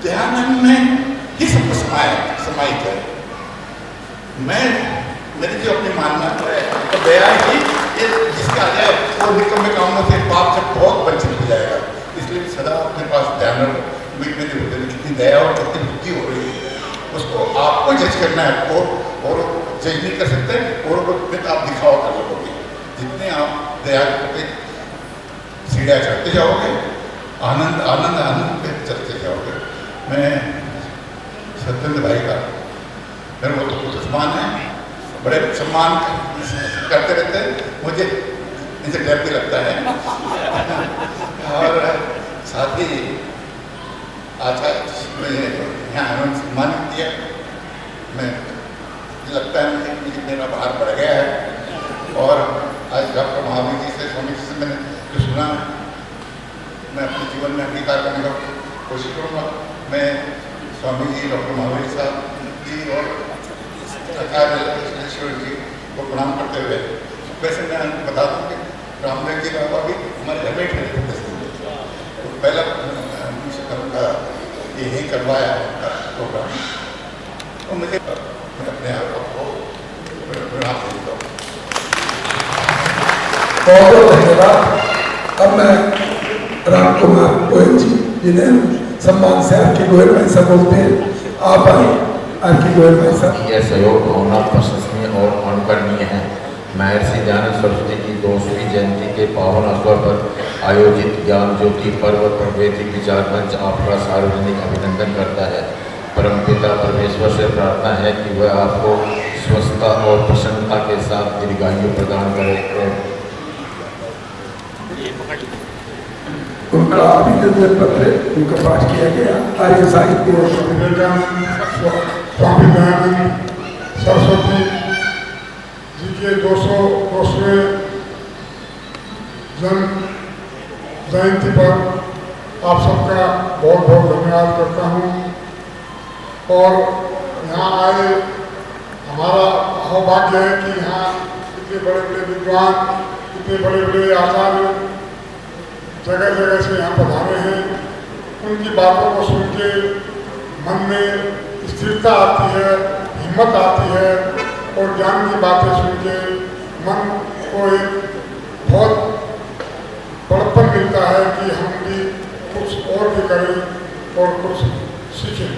दयानंद में ही सब कुछ समाहित है। मेरी जो अपनी मानना है तो दया ही जिसका है वो निकम्मे कामों से पाप से बहुत वंचित हो जाएगा। इसलिए सदा अपने पास ध्यान रखो मेरे हृदय में कितनी दया और कितनी बुद्धि हो रही है, उसको आपको जज करना है। और जज नहीं कर सकते, और आप दिखावा कर लोगे। जितने आप दया करते सीढ़ियाँ चढ़ते जाओगे, आनंद आनंद आनंद पे चलते जाओगे। मैं सत्येंद्र भाई का मेरे को तो सम्मान है, बड़े सम्मान करते रहते हैं, मुझे इनसे डर भी लगता है। और साथ ही आचार्य यहाँ सम्मानित किया, मैं लगता है मुझे मेरा भार बढ़ गया है। और आज डॉक्टर महावीर जी से, स्वामी जी से मैंने जो सुना है, मैं अपने जीवन में अंगीकार करने का कोशिश करूँगा। मैं स्वामी जी, डॉक्टर महावीर साहब जी और आचार्य जी को प्रणाम करते हुए, वैसे मैं बता दूँ कि रामदेव जी बाबा भी हमारे घर में ठहरे थे। तो पहला उनका यही करवाया प्रोग्राम, तो मुझे अपने आप को प्रणाम देता हूँ। बहुत बहुत धन्यवाद। अब मैं राम कुमार गोयल जी, जिन्हें सम्मान से आपके गोयल में ऐसा बोलते हैं, आप आए। आरके गोयल भाई साहब। यह सहयोग भावना प्रशंसनीय और अनुकरणीय है। महर्षि दयानंद सरस्वती की 200वीं जयंती के पावन अवसर पर आयोजित ज्ञान ज्योति पर्व पर वैदिक विचार मंच आपका सार्वजनिक अभिनंदन करता है। परमपिता परमेश्वर से प्रार्थना है कि वह आपको स्वस्थता और प्रसन्नता के साथ दीर्घायु प्रदान करे। उनका अभिनंदन पत्र उनका पाठ किया गया। आर्य साहित्य और स्वामी दयानंद सरस्वती जी के 200वें जन्म जयंती पर आप सबका बहुत बहुत धन्यवाद करता हूँ। और यहाँ आए हमारा सौभाग्य है कि यहाँ इतने बड़े बड़े विद्वान, इतने बड़े बड़े आचार्य जगह जगह से यहाँ पधारे हैं। उनकी बातों को सुन के मन में स्थिरता आती है, हिम्मत आती है और ज्ञान की बातें सुन के मन को एक बहुत बड़प्पन मिलता है कि हम भी कुछ और भी करें और कुछ सीखें।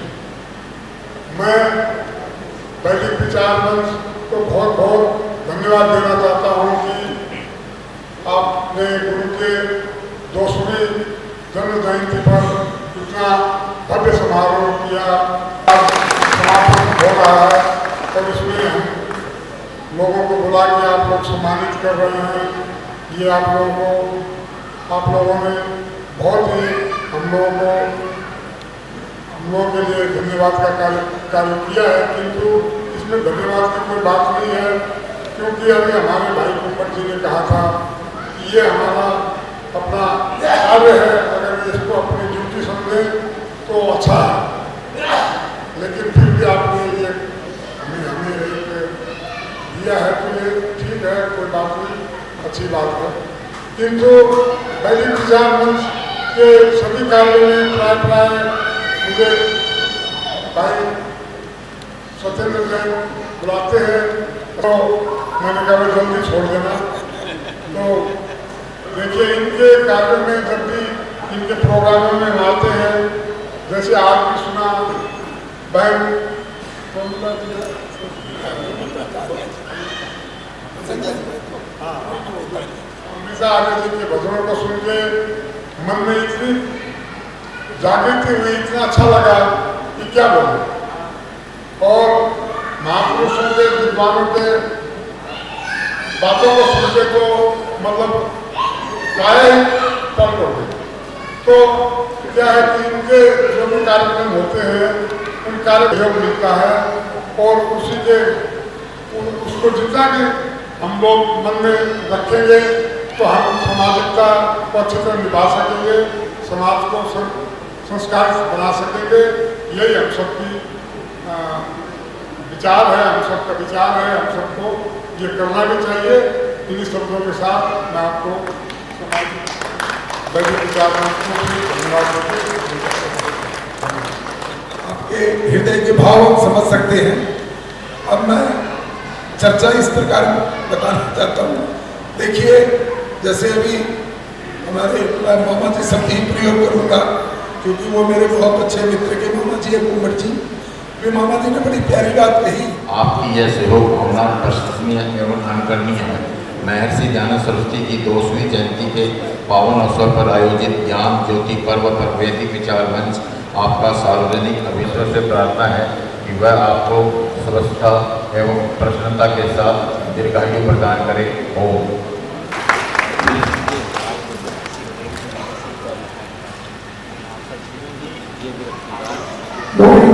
मैं वैदिक विचार मंच को बहुत बहुत धन्यवाद देना चाहता हूँ कि आपने गुरु के 200वीं जन्म जयंती पर इतना भव्य समारोह किया। आज समापन हो रहा है और इसमें हम लोगों को बुला के आप लोग सम्मानित कर रहे हैं। ये आप लोगों ने बहुत ही हम लोगों के लिए धन्यवाद का कार्य किया है। किंतु इसमें धन्यवाद की कोई बात नहीं है, क्योंकि अभी हमारे भाई कुंवर जी ने कहा था कि ये हमारा अपना कार्य है, अगर इसको अपनी ड्यूटी समझे तो अच्छा है। लेकिन फिर भी आपने ये हमें दिया है तो ये ठीक है, कोई बात नहीं, अच्छी बात है। किंतु वैदिक विचार मंच के सभी कार्यों में प्राय मुझे भाई सत्येंद्र जैन बुलाते हैं तो मैंने कहा जल्दी छोड़ देना। तो देखिए, इनके कार्य में जब भी इनके प्रोग्रामों में आते हैं, जैसे आज भी सुना बहन अमृता आर्य जी के भजनों को सुन के मन में इतनी जागृति हुई, इतना अच्छा लगा कि क्या बोलूं। और महापुरुषों के विद्वानों के बातों को सुन के तो मतलब काया ही पल हो गई। तो क्या है कि इनके जो भी कार्यक्रम होते हैं उन कार्यक्रम मिलता है और उसी के उसको जितना भी हम लोग मन में रखेंगे तो हम सामाजिकता को अच्छी तरह निभा सकेंगे, समाज को संस्कार बना सकेंगे। यही हम सबकी विचार है, हम सबका विचार है, हम सबको ये करना भी चाहिए। इन्हीं शब्दों के साथ मैं आपको वैदिक विचार मंच को भी धन्यवाद देते। आपके हृदय के भाव हम समझ सकते हैं। अब मैं चर्चा इस प्रकार बताना चाहता हूँ। देखिए, जैसे अभी हमारे मामा जी शब्द ही प्रयोग करूँगा क्योंकि वो मेरे बहुत अच्छे मित्र के मामा जी है कुंवर जी। वे मामा जी ने बड़ी प्यारी बात कही। आपकी यह सहयोग भावना प्रशंसनीय एवं अनुकरणीय है। महर्षि दयानंद सरस्वती की 200वीं जयंती के पावन अवसर पर आयोजित ज्ञान ज्योति पर्व पर वैदिक विचार मंच आपका सार्वजनिक अभिनंदन से प्रार्थना है कि वह आपको स्वस्थता एवं प्रसन्नता के साथ दीर्घायु प्रदान करे। ओम।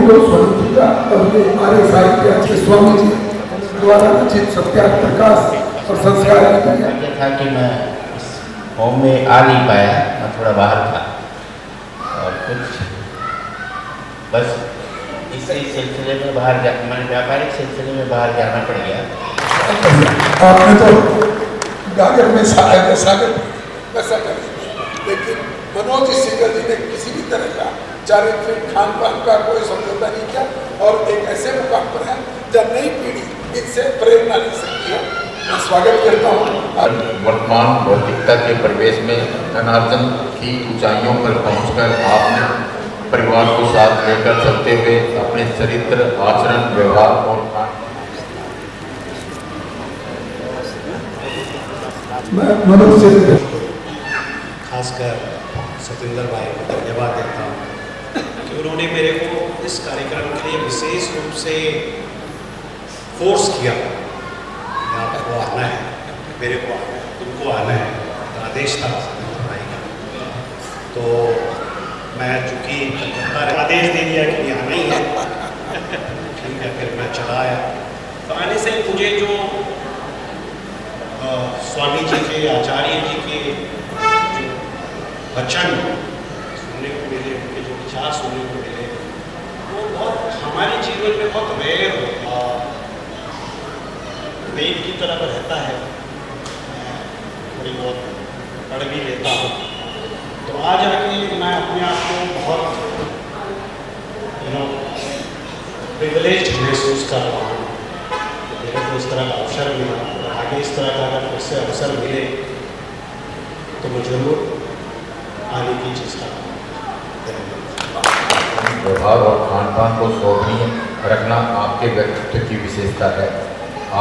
स्वतंत्रता आर्य साहित्य के स्वामी जी द्वारा रचित सत्याग्रह प्रकाश और संस्कार था कि मैं इस होम में आ नहीं पाया, मैं थोड़ा बाहर था और कुछ बस इसी सिलसिले में बाहर मैंने व्यापारिक सिलसिले में बाहर जाना पड़ गया। आपने तो गागर में सागर वैसा कर, लेकिन मनोज सिंह जी ने किसी भी तरह का चारित्रिक खान पान का कोई समझौता नहीं किया और एक ऐसे मुकाम पर है जब नई पीढ़ी इनसे प्रेरणा ले सकती है। मैं स्वागत करता हूँ। वर्तमान भौतिकता के प्रवेश में धनार्जन की ऊंचाइयों पर पहुंचकर आपने परिवार को साथ लेकर चलते हुए अपने चरित्र, आचरण, व्यवहार और खासकर सतेंद्र भाई को धन्यवाद देता हूँ कि उन्होंने मेरे को इस कार्यक्रम के लिए विशेष रूप से फोर्स किया। आपको आना है, मेरे को आना है, तुमको आना है, आदेश था सतेंद्र भाई का। तो मैं चूँकि कलकत्ता आदेश दे दिया कि नहीं आना ही है, ठीक है, फिर मैं चला आया। तो आने से मुझे जो स्वामी जी के, आचार्य जी के जो वचन सुनने को मिले, उनके जो विचार सुनने को मिले, वो बहुत हमारे जीवन में बहुत रेयर वेद की तरह रहता है। थोड़ी बहुत पढ़ भी लेता हूँ, तो आज आके मैं अपने आप को बहुत प्रिविलेज्ड महसूस कर रहा हूँ। मेरे को इस तरह का अवसर मिला, आगे इस तरह का अगर मुझसे अवसर मिले तो मैं जरूर आने की चेष्टा करूँगा। व्यवहार और खान पान को शोभनीय रखना आपके व्यक्तित्व की विशेषता है।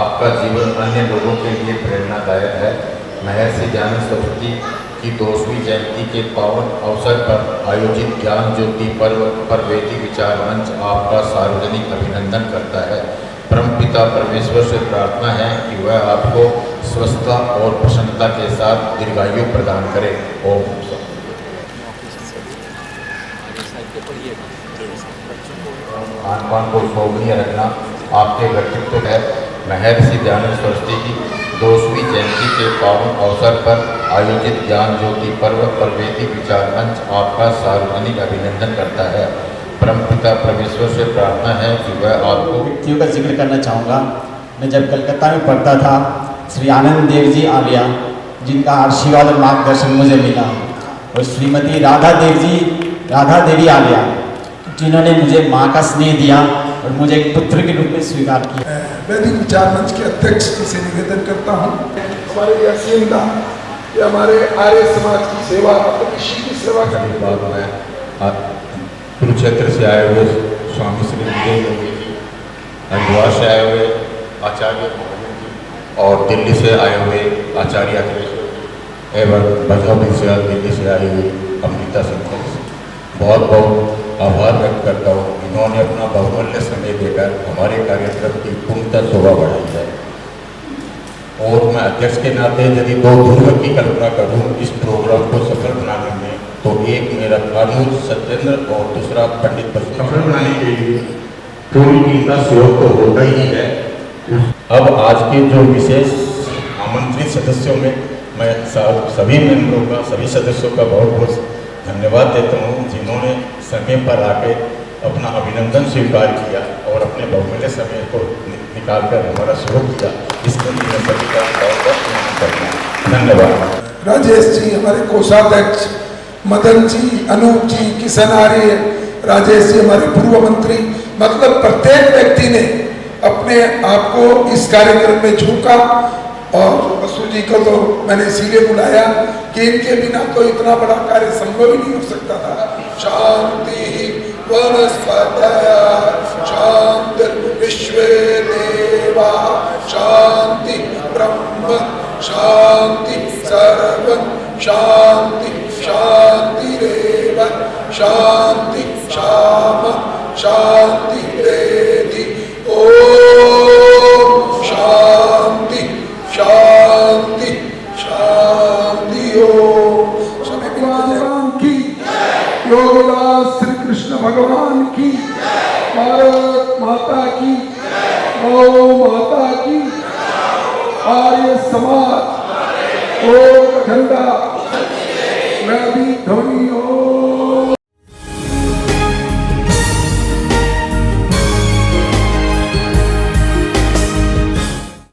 आपका जीवन अन्य लोगों के लिए प्रेरणादायक है। महर्षि ज्ञान सरस्वती की 2वीं जयंती के पावन अवसर पर आयोजित ज्ञान ज्योति पर्व पर वेदी विचार मंच आपका सार्वजनिक अभिनंदन करता है। परमपिता परमेश्वर से प्रार्थना है कि वह आपको स्वस्थता और प्रसन्नता के साथ दीर्घायु प्रदान करे। ओम खान पान को शोभनीय रखना आपके व्यक्तित्व है। महर्षि दयानंद सरस्वती की 2वीं जयंती के पावन अवसर पर आयोजित ज्ञान ज्योति पर्व पर वेदी विचार मंच आपका सार्वजनिक अभिनंदन करता है। परमपिता परमेश्वर से प्रार्थना है कि वह आपको व्यक्तियों का जिक्र करना चाहूँगा। मैं जब कलकत्ता में पढ़ता था, श्री आनंद देव जी आलिया, जिनका आशीर्वाद और मार्गदर्शन मुझे मिला, और श्रीमती राधा देवी आलिया, जिन्होंने मुझे माँ का स्नेह दिया और मुझे एक पुत्र के रूप में स्वीकार किया। वैदिक विचार मंच के अध्यक्ष से निवेदन करता हूँ, हमारे यासीनदा ये हमारे आर्य समाज की सेवा, ऋषि की सेवा करने के बाद मैं कुरुक्षेत्र से आए हुए स्वामी श्री विजय योगी जी, हरिद्वार से आए हुए आचार्य जी और दिल्ली से आए हुए आचार्य अखिलेश्वर जी एवं भजौली से दिल्ली से आई हुई अमृता सिंह जी से बहुत बहुत आभार व्यक्त करता हूँ। इन्होंने अपना बहुमूल्य समय देकर हमारे कार्यक्रम की पूर्णतः शोभा बढ़ाई है। और मैं अध्यक्ष के नाते यदि 2 ध्रुव की कल्पना करूँ इस प्रोग्राम को सफल बनाने में, तो एक मेरा अनुज सत्येंद्र और दूसरा पंडित सफल बनाने के लिए पूरी टीम का सहयोग तो होता ही है। अब आज के जो विशेष आमंत्रित सदस्यों में मैं सभी मेंबरों का, सभी सदस्यों का बहुत बहुत धन्यवाद देता हूँ, जिन्होंने समय पर आके अपना अभिनंदन स्वीकार किया और अपने बहुमूल्य समय को निकालकर हमारा सहयोग किया। इसके लिए मैं सभी का बहुत बहुत करता हूँ। धन्यवाद। राजेश जी, हमारे कोषाध्यक्ष, मदन जी, अनूप जी, किशन आर्य, राजेश जी हमारे पूर्व मंत्री, मतलब प्रत्येक व्यक्ति ने अपने आप को इस कार्यक्रम में झोंका। और बसु जी को तो मैंने इसीलिए बुलाया कि इनके बिना तो इतना बड़ा कार्य संभव ही नहीं हो सकता था। शांति वनस्पतया शांति विश्वे देवा शांति ब्रह्म शांति सर्व शांति शांतिरेव शांति शाम शांति रेधि ओम शांति शांति शांति ओम। सभी भगवान की, योगदास श्री कृष्ण भगवान की, भारत माता की, गौ माता की, आर्य समाज, ओम झंडा, मैं भी ध्वनि